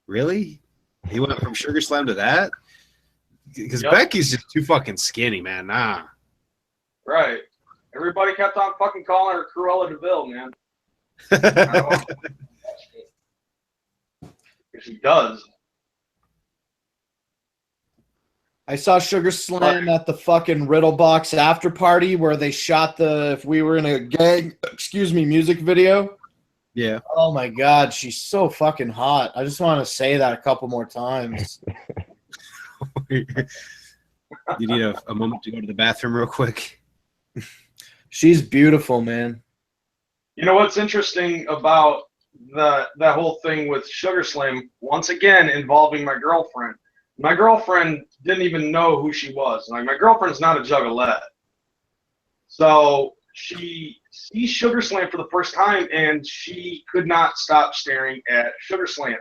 really? He went from Sugar Slam to that? Because Becky's just too fucking skinny, man. Nah. Right. Everybody kept on fucking calling her Cruella DeVille, man. She does. I saw Sugar Slam at the fucking Riddle Box after party where they shot the If We Were in a Gang, music video. Yeah. Oh my God, she's so fucking hot. I just want to say that a couple more times. You need a moment to go to the bathroom real quick? She's beautiful, man. You know what's interesting about that whole thing with Sugar Slam, once again involving my girlfriend. My girlfriend didn't even know who she was. Like, my girlfriend's not a juggalette. So she sees Sugar Slam for the first time, and she could not stop staring at Sugar Slam.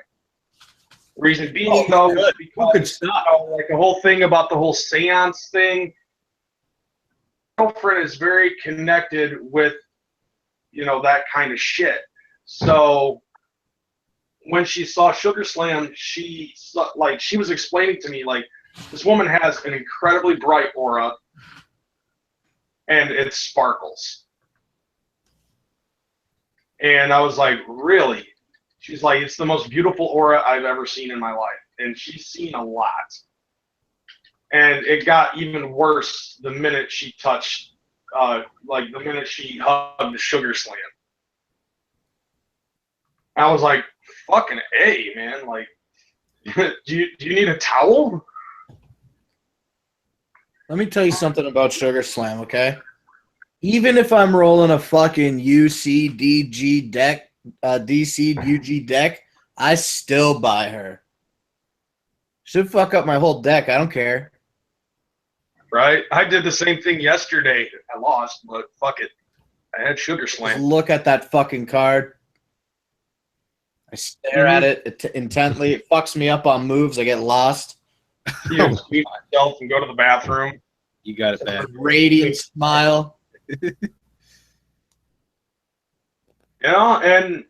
Reason being, though, was because like the whole thing about the whole seance thing. My girlfriend is very connected with, that kind of shit. So when she saw Sugar Slam, she was explaining to me, like, this woman has an incredibly bright aura, and it sparkles. And I was like, really? She's like, it's the most beautiful aura I've ever seen in my life. And she's seen a lot. And it got even worse the minute she touched, the minute she hugged the Sugar Slam. I was like, fucking A, man. Like, do you need a towel? Let me tell you something about Sugar Slam, okay? Even if I'm rolling a fucking UCDG deck, DCUG deck, I still buy her. Should fuck up my whole deck. I don't care. Right? I did the same thing yesterday. I lost, but fuck it. I had Sugar Just Slam. look at that fucking card. I stare at it intently. It fucks me up on moves. I get lost. You squeeze myself and go to the bathroom. You got it bad. Radiant smile. And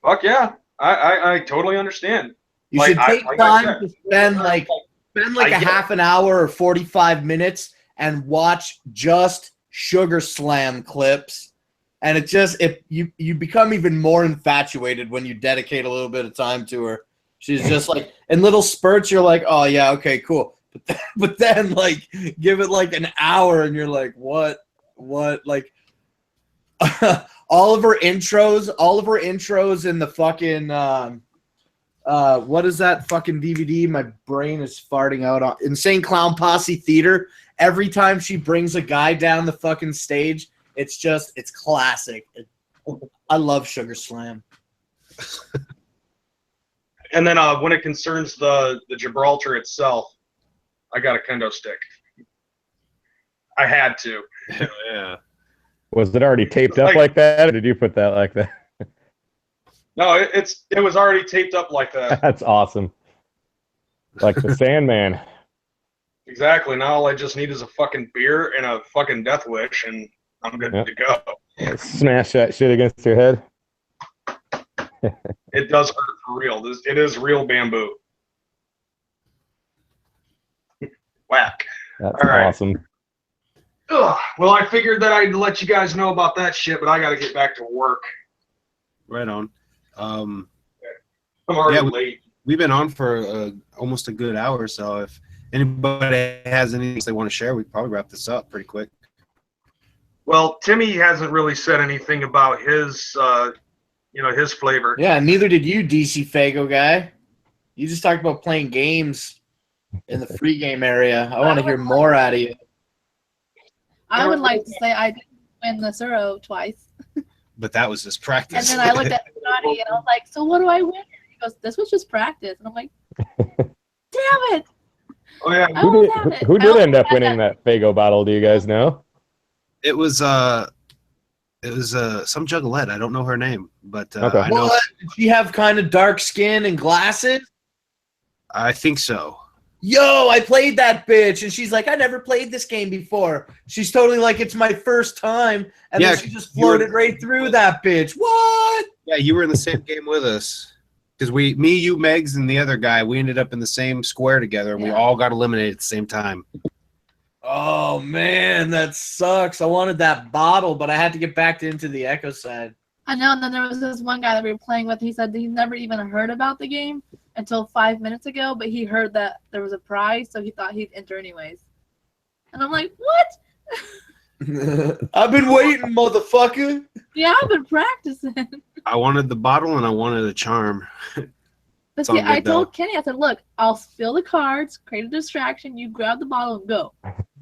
fuck yeah, I totally understand. You should take time to spend like a half an hour or 45 minutes and watch just Sugar Slam clips. And you become even more infatuated when you dedicate a little bit of time to her. She's just like, in little spurts, you're like, oh yeah, okay, cool. But then like give it like an hour and you're like, what? Like all of her intros in the fucking what is that fucking DVD? My brain is farting out on Insane Clown Posse Theater. Every time she brings a guy down the fucking stage, it's classic. I love Sugar Slam. And then when it concerns the Gibraltar itself, I got a kendo stick. I had to. Hell yeah. Was it already taped up like that, or did you put that like that? No, it was already taped up like that. That's awesome. Like the Sandman. Exactly. Now all I just need is a fucking beer and a fucking death wish, and I'm good to go. Smash that shit against your head. It does hurt for real. It is real bamboo. Whack. That's all right. Awesome. Ugh. Well, I figured that I'd let you guys know about that shit, but I got to get back to work. Right on. I'm already late. We've been on for almost a good hour, so if anybody has anything they want to share, we'd probably wrap this up pretty quick. Well, Timmy hasn't really said anything about his, his flavor. Yeah, neither did you, DC Fago guy. You just talked about playing games in the free game area. I want to hear more out of you. I would like to say I did win the Suro twice. But that was just practice. And then I looked at Scotty and I was like, so what do I win? He goes, this was just practice. And I'm like, damn it. Oh, yeah. Who did end up winning that Fago bottle? Do you guys know? It was some juggalette. I don't know her name, but I know. What? Did she have kind of dark skin and glasses? I think so. Yo, I played that bitch, and she's like, I never played this game before. She's totally like, it's my first time, and then she just floated right through that bitch. What? Yeah, you were in the same game with us. Because me, you, Megs, and the other guy, we ended up in the same square together, and we all got eliminated at the same time. Oh, man, that sucks. I wanted that bottle, but I had to get back into the Echo side. I know, and then there was this one guy that we were playing with. He said he never even heard about the game until 5 minutes ago, but he heard that there was a prize, so he thought he'd enter anyways. And I'm like, what? I've been waiting, motherfucker. Yeah, I've been practicing. I wanted the bottle, and I wanted a charm. But see, I told Kenny, I said, look, I'll fill the cards, create a distraction, you grab the bottle and go.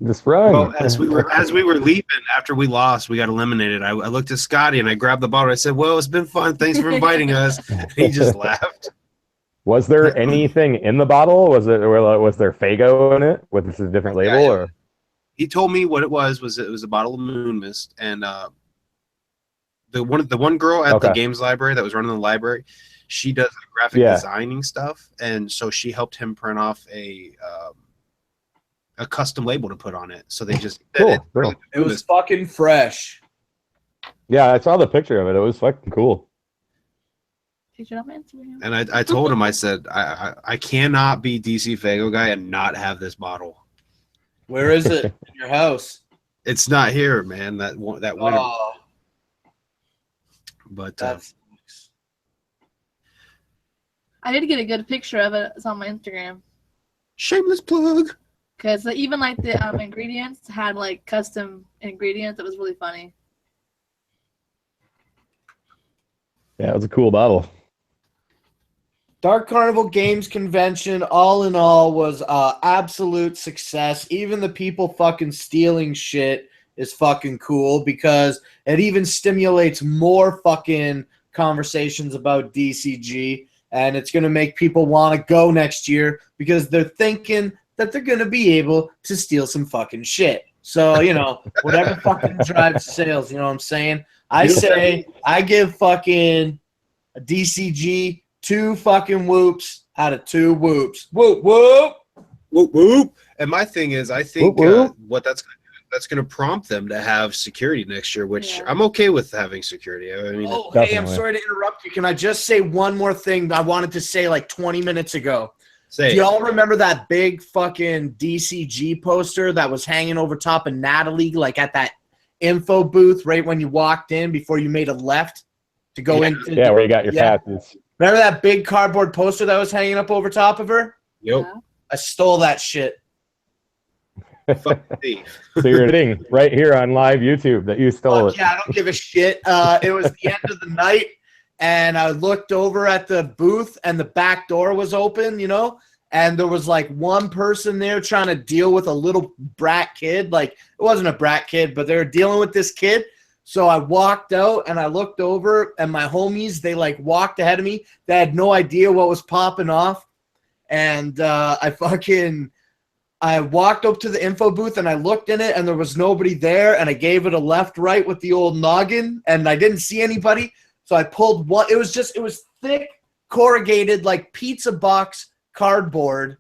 Just run. Well, as we were leaving after we lost, we got eliminated. I looked at Scotty and I grabbed the bottle. I said, well, it's been fun. Thanks for inviting us. He just laughed. Was there anything in the bottle? Was there Fago in it? Was this a different label? Or He told me what it was it was a bottle of Moon Mist, and the one girl at the games library that was running the library, she does graphic designing stuff, and so she helped him print off a custom label to put on it. So they just cool. It was fucking fresh. Yeah, I saw the picture of it. It was fucking cool. And I told him, I said, I cannot be DC Fago guy and not have this bottle. Where is it? In your house? It's not here, man. That winter. Oh, but that's I did get a good picture of it. It's on my Instagram. Shameless plug. Because even like the ingredients had like custom ingredients. It was really funny. Yeah, it was a cool bottle. Dark Carnival Games Convention, all in all, was absolute success. Even the people fucking stealing shit is fucking cool because it even stimulates more fucking conversations about DCG, and it's going to make people want to go next year because they're thinking that they're going to be able to steal some fucking shit. So, you know, whatever fucking drives sales, you know what I'm saying? I say I give fucking a DCG 2 fucking whoops out of 2 whoops. Whoop, whoop. Whoop, whoop. And my thing is, I think Whoop, whoop. What that's going to prompt them to have security next year, which I'm okay with having security. I mean, Oh, definitely. hey, I'm sorry to interrupt you. Can I just say one more thing I wanted to say like 20 minutes ago? Do y'all remember that big fucking DCG poster that was hanging over top of Natalie, like at that info booth right when you walked in before you made a left to go into? Yeah, where you got your passes. Remember that big cardboard poster that was hanging up over top of her? Yep. Yeah. I stole that shit. So you're sitting right here on live YouTube that you stole it. Yeah, I don't give a shit. It was the end of the night, and I looked over at the booth, and the back door was open, you know, and there was like one person there trying to deal with a little brat kid. Like, it wasn't a brat kid, but they were dealing with this kid. So I walked out and I looked over, and my homies, they like walked ahead of me. They had no idea what was popping off. And I walked up to the info booth and I looked in it and there was nobody there. And I gave it a left, right with the old noggin and I didn't see anybody. So I pulled one. It was thick, corrugated, like pizza box cardboard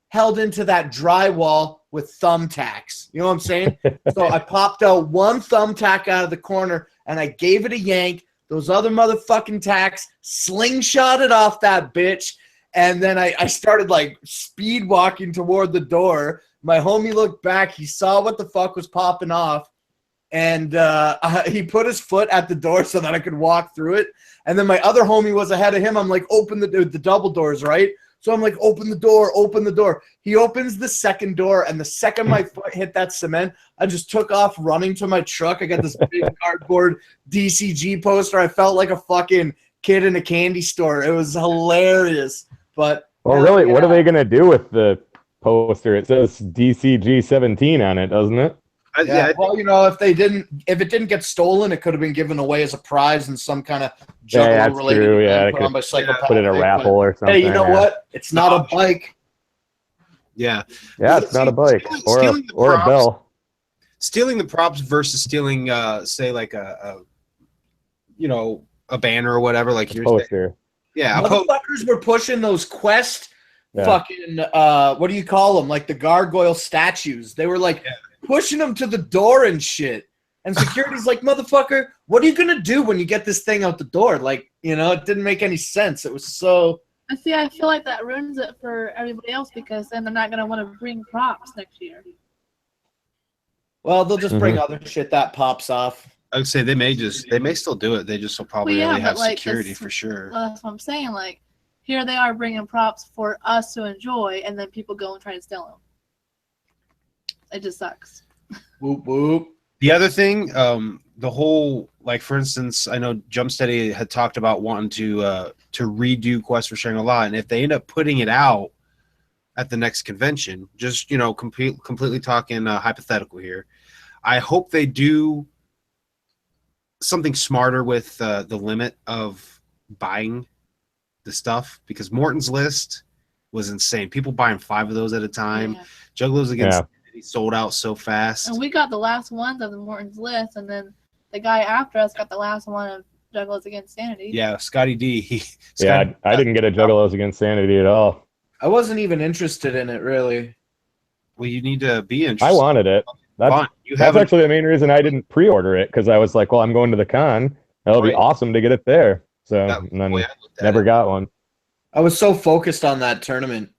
held into that drywall with thumbtacks. You know what I'm saying? So I popped out one thumbtack out of the corner and I gave it a yank. Those other motherfucking tacks slingshotted off that bitch. And then I started like speed walking toward the door. My homie looked back. He saw what the fuck was popping off. And he put his foot at the door so that I could walk through it. And then my other homie was ahead of him. I'm like, open the double doors, right? So I'm like, open the door, open the door. He opens the second door, and the second my foot hit that cement, I just took off running to my truck. I got this big cardboard DCG poster. I felt like a fucking kid in a candy store. It was hilarious. But well, really, what are they going to do with the poster? It says DCG 17 on it, doesn't it? Well, you know, if it didn't get stolen, it could have been given away as a prize in some kind of juggler-related event put on by Psychopath. Put it in a raffle or something. Hey, you know what? It's not a bike. Yeah. Yeah, it's not a bike or a bell. Stealing the props versus stealing, say, like a banner or whatever, like your poster. Yeah, motherfuckers were pushing those Quest fucking what do you call them? Like the gargoyle statues. They were like pushing them to the door and shit. And security's like, motherfucker, what are you gonna do when you get this thing out the door? Like, you know, it didn't make any sense. It was so. I see. I feel like that ruins it for everybody else because then they're not gonna want to bring props next year. Well, they'll just bring other shit that pops off. I would say they may still do it. They just will probably only have security for sure. Well, that's what I'm saying. Like, here they are bringing props for us to enjoy, and then people go and try to steal them. It just sucks. Whoop whoop. The other thing, the whole, like, for instance, I know Jumpsteady had talked about wanting to redo Quest for Shangri-La, and if they end up putting it out at the next convention, just completely talking hypothetical here, I hope they do something smarter with the limit of buying the stuff, because Morton's list was insane. People buying 5 of those at a time. Yeah. Juggalos against He sold out so fast. And we got the last ones of the Morton's List, and then the guy after us got the last one of Juggalos Against Sanity. Yeah, Scotty D. I didn't get a Juggalos Against Sanity at all. I wasn't even interested in it, really. Well, you need to be interested. I wanted it. Fine. That's actually the main reason I didn't pre-order it, because I was like, well, I'm going to the con. That'll be awesome to get it there. So and then never got one. I was so focused on that tournament.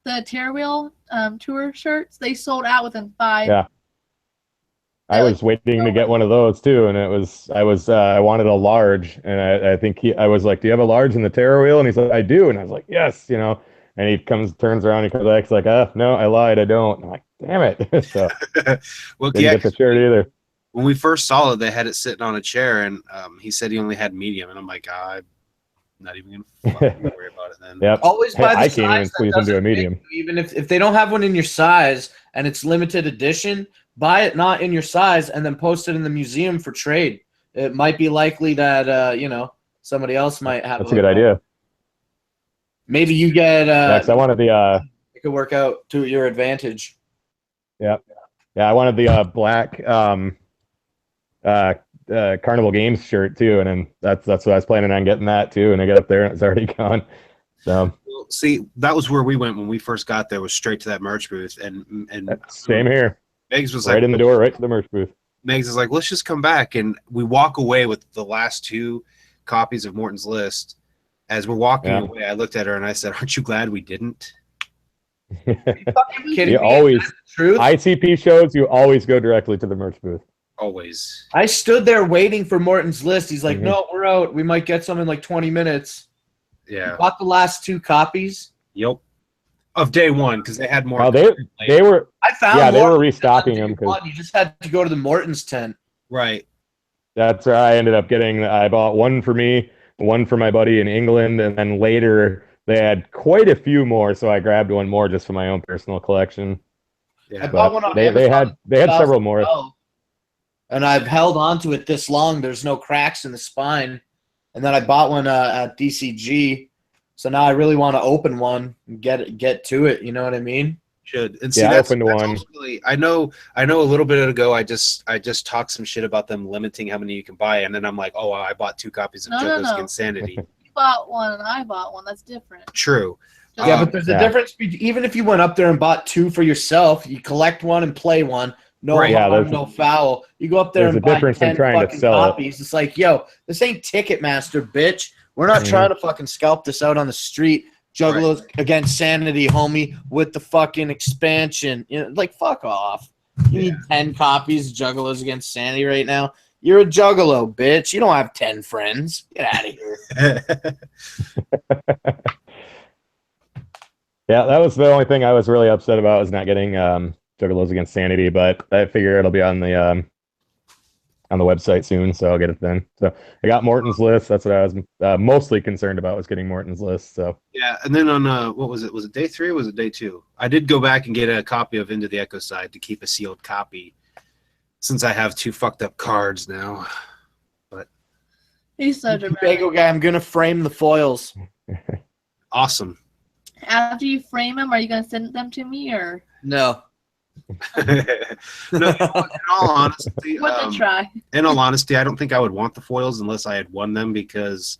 The Tear Wheel tour shirts, they sold out within 5. Yeah. I was waiting to get one of those too, and I wanted a large, and I think I was like, do you have a large in the Terror Wheel? And he's like, I do, and I was like, yes, and he turns around, he comes back, like, no, I lied, I don't. And I'm like, damn it. So well, didn't get the shirt either. When we first saw it, they had it sitting on a chair, and he said he only had medium, and I'm like, I'm not even gonna worry about it then. Yep. Always buy the I can't even size squeeze that into a doesn't medium. fit you. Even if they don't have one in your size and it's limited edition, buy it not in your size and then post it in the museum for trade. It might be likely that somebody else might have. That's a good idea. Maybe you get. Yeah, 'cause I wanted the. It could work out to your advantage. Yeah, I wanted the black Carnival Games shirt too, and then that's what I was planning on getting that too. And I got up there and it's already gone. So see, that was where we went when we first got there. Was straight to that merch booth, and same here. Megs was right like, in the door, right to the merch booth. Megs is like, let's just come back, and we walk away with the last 2 copies of Morton's List. As we're walking away, I looked at her and I said, "Aren't you glad we didn't?" You always Truth. ICP shows. You always go directly to the merch booth. Always. I stood there waiting for Morton's List. He's like, "No, we're out. We might get some in like 20 minutes." Yeah. Bought the last 2 copies. Yep. Of day one, because they had more. Oh, they were. I found. Yeah, they more were restocking them because you just had to go to the Morton's tent. Right. that's where I ended up getting. I bought one for me, one for my buddy in England, and then later they had quite a few more, so I grabbed one more just for my own personal collection. Yeah. I bought one on they Amazon had several more. And I've held on to it this long. There's no cracks in the spine. And then I bought one at DCG. So now I really want to open one and get to it. You know what I mean? Should. And see, Yeah, I that's opened one. ultimately, I know a little bit ago I just talked some shit about them limiting how many you can buy, and then I'm like, oh, I bought 2 copies of Juggalos Insanity. You bought one and I bought one. That's different. True. Yeah, but there's a difference. Even if you went up there and bought 2 for yourself, you collect one and play one. No harm, no foul. You go up there and buy 10 fucking copies. It's like, yo, this ain't Ticketmaster, bitch. We're not trying to fucking scalp this out on the street. Juggalos Against Sanity, homie, with the fucking expansion. Like, fuck off. You need 10 copies of Juggalos Against Sanity right now. You're a juggalo, bitch. You don't have 10 friends. Get out of here. Yeah, that was the only thing I was really upset about, was not getting Juggalos Against Sanity, but I figure it'll be on the website soon, so I'll get it then. So I got Morton's List. That's what I was mostly concerned about, was getting Morton's List. So yeah, and then on what was it? Was it day 3 or was it day 2? I did go back and get a copy of Into the Echo Side to keep a sealed copy, since I have 2 fucked up cards now. But He's so dramatic. Bagel guy, I'm gonna frame the foils. awesome. After you frame them, are you going to send them to me or? No. No, in all honesty, Try. in all honesty, I don't think I would want the foils unless I had won them, because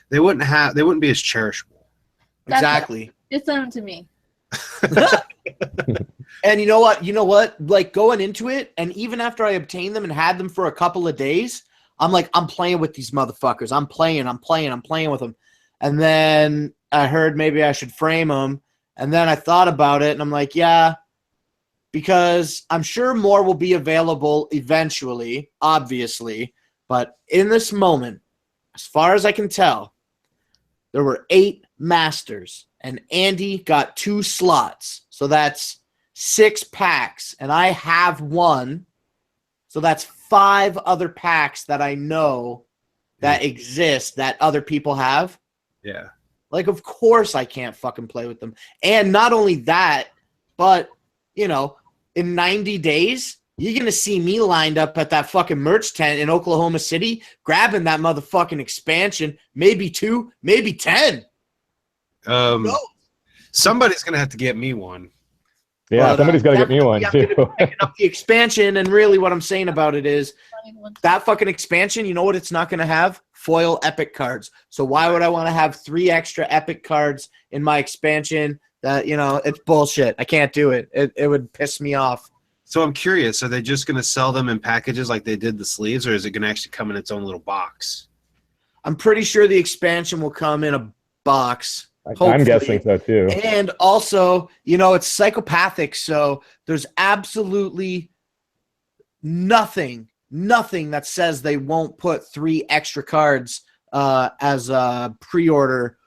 they wouldn't be as cherishable. Exactly. Just send them to me. And you know what? Like, going into it, and even after I obtained them and had them for a couple of days, I'm like, I'm playing with these motherfuckers. I'm playing with them. And then I heard maybe I should frame them. And then I thought about it, and I'm like, yeah, because I'm sure more will be available eventually, obviously. But in this moment, as far as I can tell, there were 8 masters, and Andy got 2 slots. So that's 6 packs, and I have 1. So that's 5 other packs that I know that exist that other people have. Yeah. Like, of course I can't fucking play with them. And not only that, but, in 90 days, you're going to see me lined up at that fucking merch tent in Oklahoma City, grabbing that motherfucking expansion, maybe 2, maybe 10. Somebody's going to have to get me one. Yeah, But, somebody's got to get me one definitely I'm too. gonna be picking up the expansion, and really what I'm saying about it is that fucking expansion, you know what it's not going to have? Foil epic cards. So why would I want to have 3 extra epic cards in my expansion? That, you know, it's bullshit. I can't do it. It would piss me off. So I'm curious, are they just going to sell them in packages like they did the sleeves, or is it going to actually come in its own little box? I'm pretty sure the expansion will come in a box. I'm hopefully. guessing so too. And also, you know, it's psychopathic, so there's absolutely nothing that says they won't put 3 extra cards as a pre-order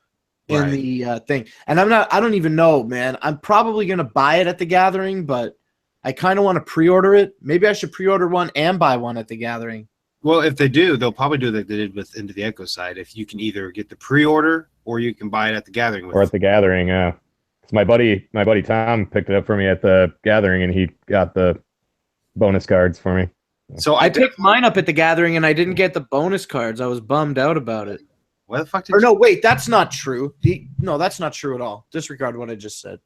in Right. the thing. And I don't even know, man. I'm probably going to buy it at the gathering, but I kind of want to pre-order it. Maybe I should pre-order one and buy one at the gathering. Well, if they do, they'll probably do like they did with Into the Echo side. If you can either get the pre-order or you can buy it at the gathering. With Or at the gathering, yeah. 'Cause my buddy Tom picked it up for me at the gathering, and he got the bonus cards for me. So I picked mine up at the gathering, and I didn't get the bonus cards. I was bummed out about it. Why the fuck did Or you? no, wait, that's not true. No, that's not true at all. Disregard what I just said.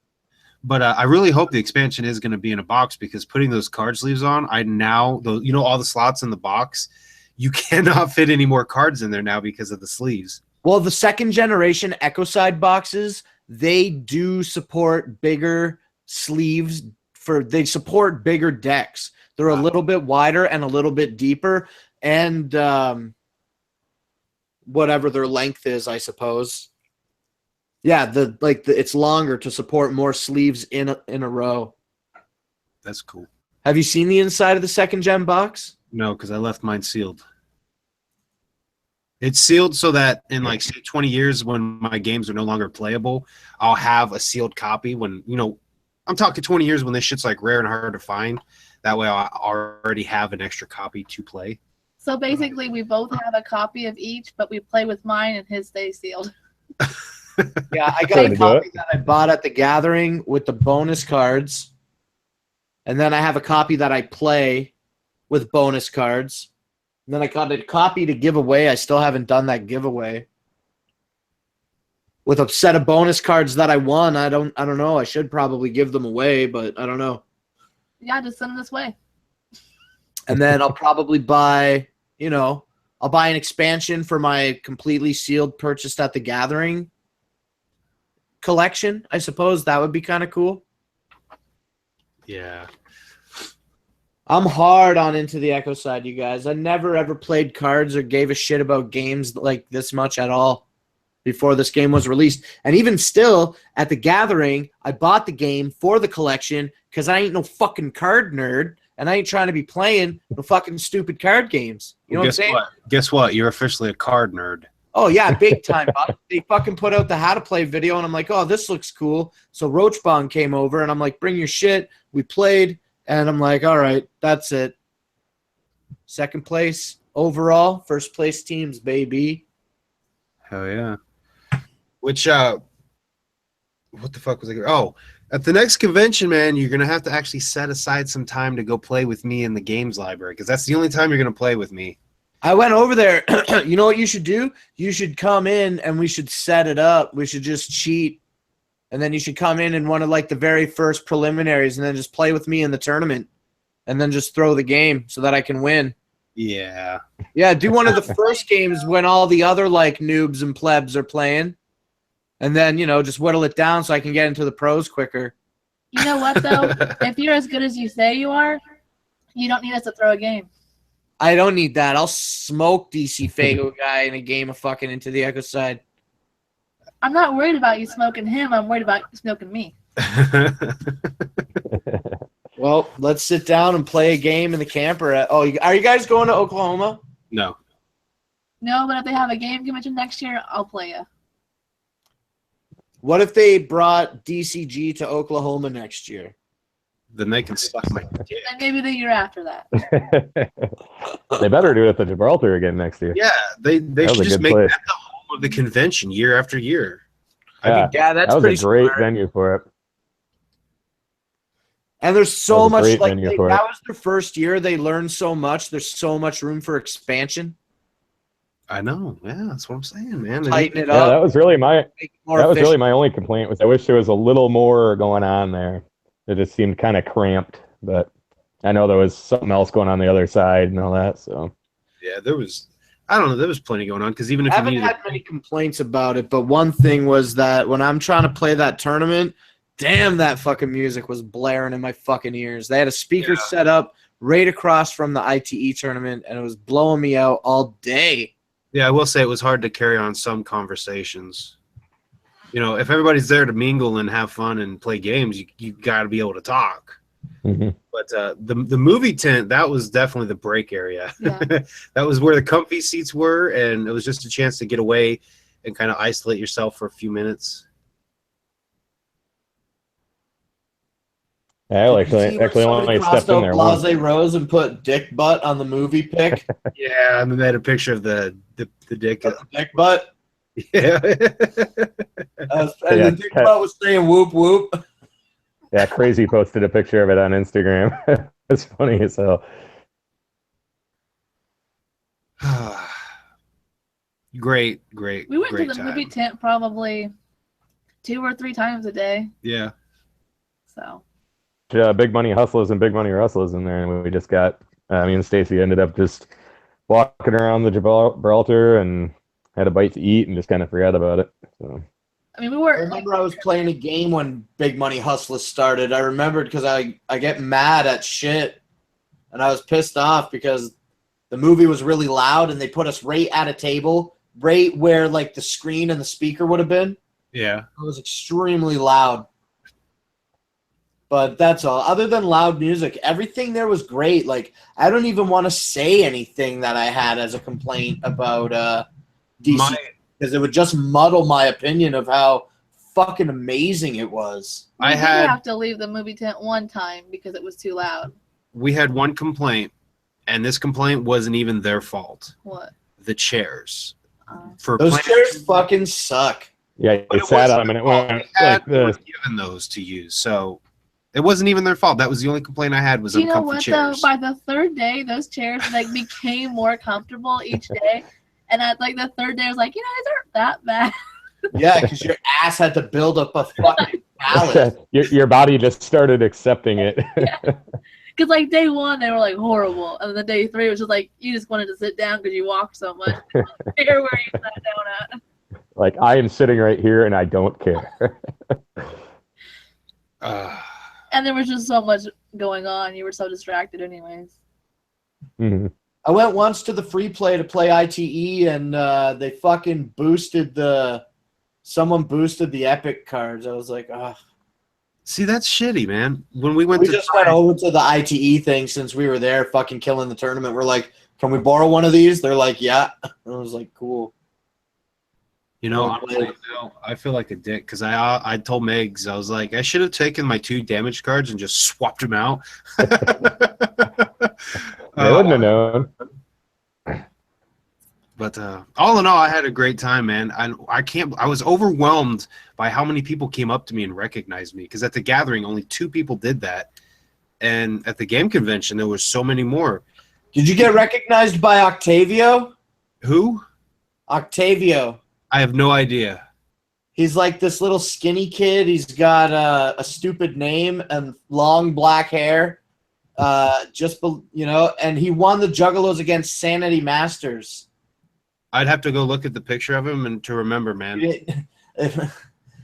But I really hope the expansion is going to be in a box, because putting those card sleeves on, you know, all the slots in the box, you cannot fit any more cards in there now because of the sleeves. Well, the 2nd generation Echo Side boxes, they do support bigger sleeves they support bigger decks. They're a little bit wider and a little bit deeper, and whatever their length is, I suppose. Yeah, it's longer to support more sleeves in a row. That's cool. Have you seen the inside of the 2nd gen box? No, because I left mine sealed. It's sealed so that in like say 20 years, when my games are no longer playable, I'll have a sealed copy. When, you know, I'm talking 20 years when this shit's like rare and hard to find. That way I already have an extra copy to play. So basically, we both have a copy of each, but we play with mine, and his stays sealed. Yeah, I got a copy that I bought at the gathering with the bonus cards. And then I have a copy that I play with bonus cards. And then I got a copy to give away. I still haven't done that giveaway. With a set of bonus cards that I won, I don't know. I should probably give them away, but I don't know. Yeah, just send them this way. And then I'll probably buy, you know, I'll buy an expansion for my completely sealed purchased at the gathering collection. I suppose that would be kind of cool. Yeah. I'm hard on Into the Echo side, you guys. I never ever played cards or gave a shit about games like this much at all before this game was released. And even still, at the gathering, I bought the game for the collection because I ain't no fucking card nerd, and I ain't trying to be playing no fucking stupid card games. You know what I'm saying? Guess what? You're officially a card nerd. Oh, yeah, big time. They fucking put out the how to play video, and I'm like, oh, this looks cool. So Roachbong came over, and I'm like, bring your shit. We played, and I'm like, all right, that's it. 2nd place overall, 1st place teams, baby. Hell yeah. Which, what the fuck was I going to... Oh, at the next convention, man, you're going to have to actually set aside some time to go play with me in the games library, because that's the only time you're going to play with me. I went over there. You know what you should do? You should come in, and we should set it up. We should just cheat. And then you should come in one of like the very first preliminaries, and then just play with me in the tournament, and then just throw the game so that I can win. Yeah. Yeah, do one of the first games when all the other like noobs and plebs are playing, and then, you know, just whittle it down so I can get into the pros quicker. You know what, though? If you're as good as you say you are, you don't need us to throw a game. I don't need that. I'll smoke DCFAYGOGUY in a game of fucking Into the Echo side. I'm not worried about you smoking him. I'm worried about you smoking me. Well, let's sit down and play a game in the camper. Are you guys going to Oklahoma? No. No, but if they have a game convention next year, I'll play you. What if they brought DCG to Oklahoma next year? Then they can suck my dick. And maybe the year after that. They better do it at the Gibraltar again next year. Yeah, they That was should a just good make place. that the home of the convention year after year. Yeah, Yeah, that's that was pretty a great smart. venue for it. And there's That so was a much, great like, venue for it. that was their first year. They learned so much. There's so much room for expansion. I know. Yeah, that's what I'm saying, man. Tighten it Yeah, up. that was really my Make it more that was really efficient. my only complaint was I wish there was a little more going on there. It just seemed kind of cramped, but I know there was something else going on the other side and all that. So Yeah, there was. I don't know. There was plenty going on because even if I you haven't needed, had many complaints about it, but one thing was that when I'm trying to play that tournament, damn, that fucking music was blaring in my fucking ears. They had a speaker set up right across from the ITE tournament, and it was blowing me out all day. yeah, I will say it was hard to carry on some conversations. You know, if everybody's there to mingle and have fun and play games, you got to be able to talk. Mhm. But the movie tent, that was definitely the break area. Yeah. That was where the comfy seats were, and it was just a chance to get away and kind of isolate yourself for a few minutes. I Did you see where actually somebody only crossed stepped in out there Blase once. Rose and put dick butt on the movie pic? Yeah, and then they had a picture of the dick. Dick butt. Yeah. And Yeah, the dick butt was saying whoop whoop. Yeah, Crazy posted a picture of it on Instagram. It's funny as hell. Great We went to the time. movie tent probably 2 or 3 times a day. Yeah. So Big Money Hustlers and Big Money Rustlers in there, and we just got. Me and Stacy ended up just walking around the Gibraltar and had a bite to eat and just kind of forgot about it. So. I mean, we I were remember I was playing a game when Big Money Hustlers started. I remembered because I get mad at shit, and I was pissed off because the movie was really loud, and they put us right at a table, right where like the screen and the speaker would have been. Yeah. It was extremely loud. But that's all. Other than loud music, everything there was great. Like, I don't even want to say anything that I had as a complaint about DC because it would just muddle my opinion of how fucking amazing it was. we did have to leave the movie tent one time because it was too loud. We had one complaint, and this complaint wasn't even their fault. What? The chairs. For Those chairs fucking suck. Yeah, But it sat on them and it went like we were this. given those to use, so it wasn't even their fault. That was the only complaint I had was Do you know uncomfy what chairs. though? By the third day, those chairs like became more comfortable each day, and at like the third day, I was like, you know, these aren't that bad. Yeah, because your ass had to build up a fucking palate. Your body just started accepting it. Because like day one, they were like horrible, and then day 3 it was just like you just wanted to sit down because you walked so much. Here where you sat down at. Like, I am sitting right here and I don't care. And there was just so much going on. You were so distracted, anyways. Mm-hmm. I went once to the free play to play ITE, and they fucking someone boosted the Epic cards. I was like, ah. See, that's shitty, man. When we went We to just went over to the ITE thing since we were there fucking killing the tournament. We're like, can we borrow one of these? They're like, yeah. I was like, cool. You know, honestly, I feel like a dick because I told Megs, I was like, I should have taken my 2 damage cards and just swapped them out. They wouldn't have known. But all in all, I had a great time, man. I was overwhelmed by how many people came up to me and recognized me because at the gathering, only 2 people did that. And at the game convention, there were so many more. Did you get recognized by Octavio? Who? Octavio. I have no idea. He's like this little skinny kid. He's got a stupid name and long black hair. And he won the Juggalos against Sanity Masters. I'd have to go look at the picture of him and to remember, man.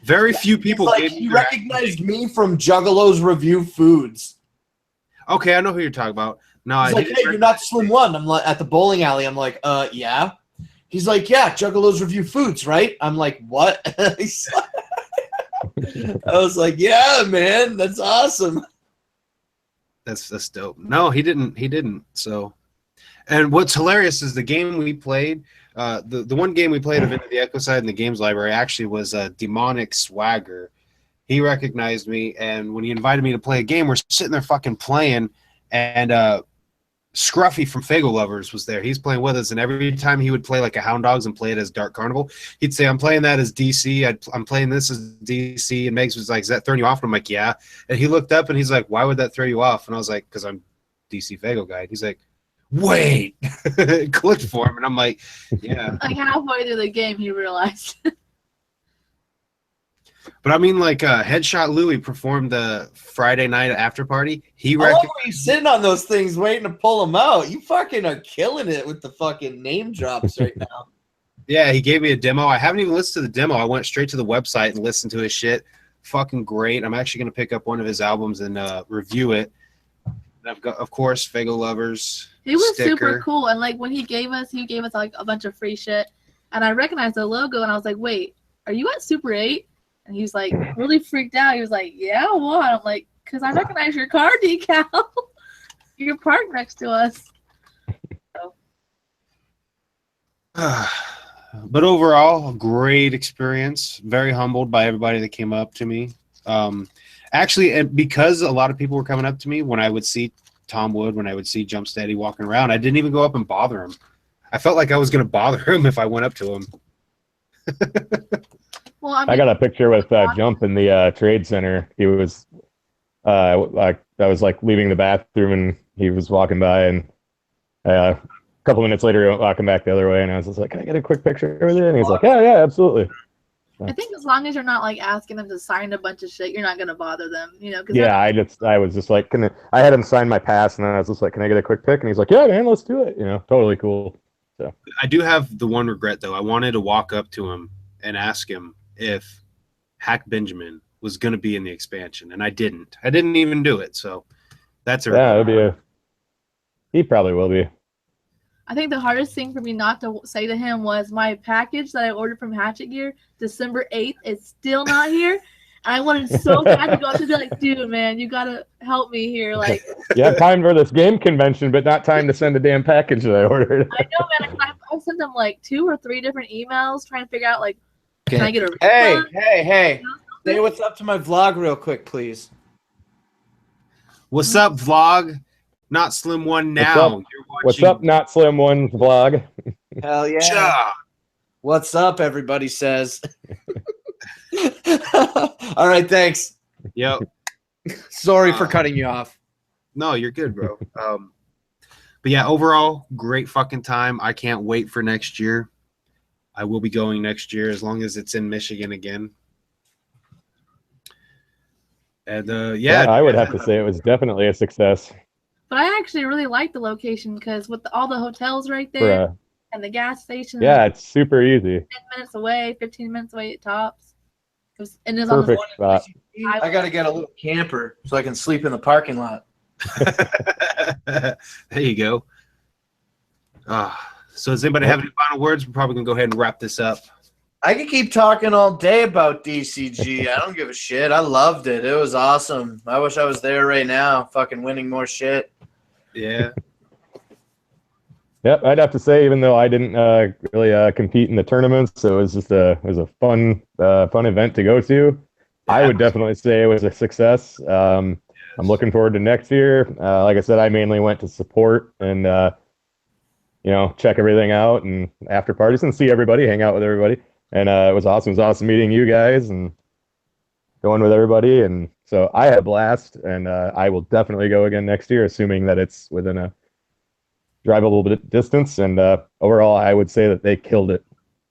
Very few people he recognized me from Juggalos Review Foods. Okay, I know who you're talking about. No, He's like, hey, you're not Slim One. I'm like, at the bowling alley. I'm like, yeah. He's like, yeah, Juggalos Review Foods, right? I'm like, what? I was like, yeah, man, that's awesome. That's dope. No, he didn't. So, and what's hilarious is the game we played. The one game we played of Into the Echo Side in the games library actually was Demonic Swagger. He recognized me, and when he invited me to play a game, we're sitting there fucking playing, and Scruffy from Fago Lovers was there. He's playing with us, and every time he would play like a Hound Dogs and play it as Dark Carnival, he'd say, I'm playing that as DC. I'm playing this as DC. And Megs was like, is that throwing you off? And I'm like, yeah. And he looked up, and he's like, why would that throw you off? And I was like, because I'm DC Fago guy. And he's like, wait. It clicked for him, and I'm like, yeah. Like halfway through the game, he realized. But I mean, like Headshot Louie performed the Friday night after party. He How long recognized. were you sitting on those things waiting to pull them out? You fucking are killing it with the fucking name drops right now. Yeah, he gave me a demo. I haven't even listened to the demo. I went straight to the website and listened to his shit. Fucking great. I'm actually going to pick up one of his albums and review it. And I've got, of course, Fago Lovers. He was sticker. super cool, and like when he gave us like a bunch of free shit, and I recognized the logo, and I was like, "Wait, are you at Super 8?" And he's like really freaked out. He was like, "Yeah, what?" I'm like, "Cause I recognize your car decal. You're parked next to us." So. But overall, a great experience. Very humbled by everybody that came up to me. Actually, because a lot of people were coming up to me when I would see Tom Wood, when I would see Jump Steady walking around, I didn't even go up and bother him. I felt like I was going to bother him if I went up to him. Well, I mean, I got a picture with Jump in the trade center. He was, I was like leaving the bathroom and he was walking by, and a couple minutes later, he went walking back the other way, and I was just like, "Can I get a quick picture with you?" And he's like, "Yeah, absolutely." I think as long as you're not like asking them to sign a bunch of shit, you're not gonna bother them, you know? Cause Yeah, I was just like, I had him sign my pass, and then I was just like, "Can I get a quick pic?" And he's like, "Yeah, man, let's do it." You know, totally cool. So I do have the one regret, though. I wanted to walk up to him and ask him if Hack Benjamin was going to be in the expansion, and I didn't. I didn't even do it, so that's a yeah, he probably will be. I think the hardest thing for me not to say to him was my package that I ordered from Hatchet Gear, December 8th, is still not here. I wanted so bad to go up to be like, "Dude, man, you gotta help me here." Like, You have time for this game convention, but not time to send a damn package that I ordered. I know, man. I sent them like 2 or 3 different emails trying to figure out like, Okay. can I get a refund? Hey. Say what's up to my vlog real quick, please. What's up, vlog? Not Slim One now. You're What's watching up, Not Slim One vlog? Hell yeah. Ja. What's up, everybody says. All right, thanks. Yep. Sorry for cutting you off. No, you're good, bro. But yeah, overall, great fucking time. I can't wait for next year. I will be going next year as long as it's in Michigan again. And yeah, I would have to say it was definitely a success. But I actually really like the location because with all the hotels right For there and the gas station, yeah, it's super easy. 10 minutes away, 15 minutes away at tops. And it was on the Perfect spot. I got to get a little camper so I can sleep in the parking lot. there you go. So does anybody have any final words? We're probably gonna go ahead and wrap this up. I could keep talking all day about DCG. I don't give a shit. I loved it. It was awesome. I wish I was there right now, fucking winning more shit. Yeah. Yep, I'd have to say, even though I didn't really compete in the tournaments, so it was just a fun event to go to. Yeah. I would definitely say it was a success. I'm looking forward to next year. Like I said, I mainly went to support and check everything out and after parties and see everybody, hang out with everybody, and it was awesome. It was awesome meeting you guys and going with everybody, and so I had a blast, and I will definitely go again next year, assuming that it's within a drivable distance. And overall, I would say that they killed it.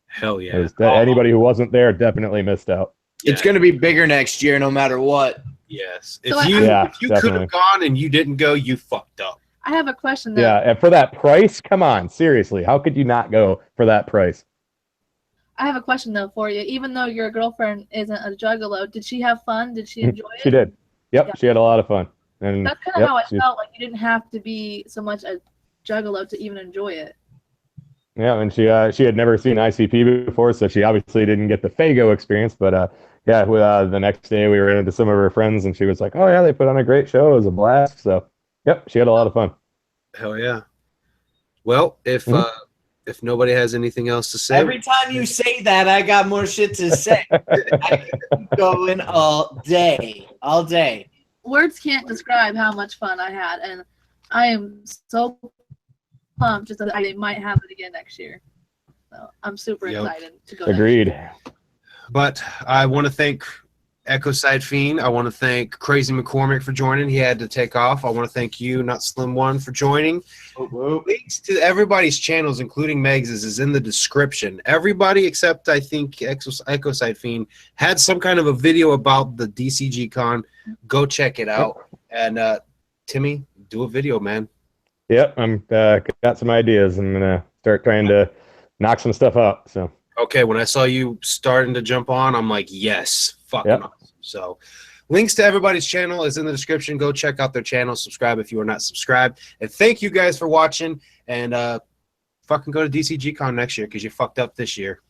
Hell yeah! Anybody who wasn't there definitely missed out. It's going to be bigger next year, no matter what. Yes. So If you could have gone and you didn't go, you fucked up. I have a question though. Yeah, and for that price, come on, seriously, how could you not go for that price? I have a question though for you. Even though your girlfriend isn't a juggalo, did she have fun? Did she enjoy it? She did. Yep, yeah. She had a lot of fun. And that's kind of how I felt. Like you didn't have to be so much a juggalo to even enjoy it. Yeah, and she had never seen ICP before, so she obviously didn't get the Fago experience. But yeah, the next day we ran into some of her friends, and she was like, "Oh yeah, they put on a great show. It was a blast." So, yep, she had a lot of fun. Hell yeah. Well, if nobody has anything else to say, every time you say that, I got more shit to say. I keep going all day. Words can't describe how much fun I had, and I am so pumped just that I might have it again next year. So I'm super excited to go. Agreed. But I want to thank Echo Side Fiend. I want to thank Crazy McCormick for joining. He had to take off. I want to thank you, Not Slim One, for joining. Links to everybody's channels, including Meg's, is in the description. Everybody except I think Echo Side Fiend had some kind of a video about the DCGCon. Go check it out. And Timmy, do a video, man. Yep, I'm got some ideas. I'm gonna start trying to knock some stuff out. So okay, when I saw you starting to jump on, I'm like, yes, fucking Yep. awesome. So links to everybody's channel is in the description. Go check out their channel. Subscribe if you are not subscribed. And thank you guys for watching. And fucking go to DCGCon next year because you fucked up this year.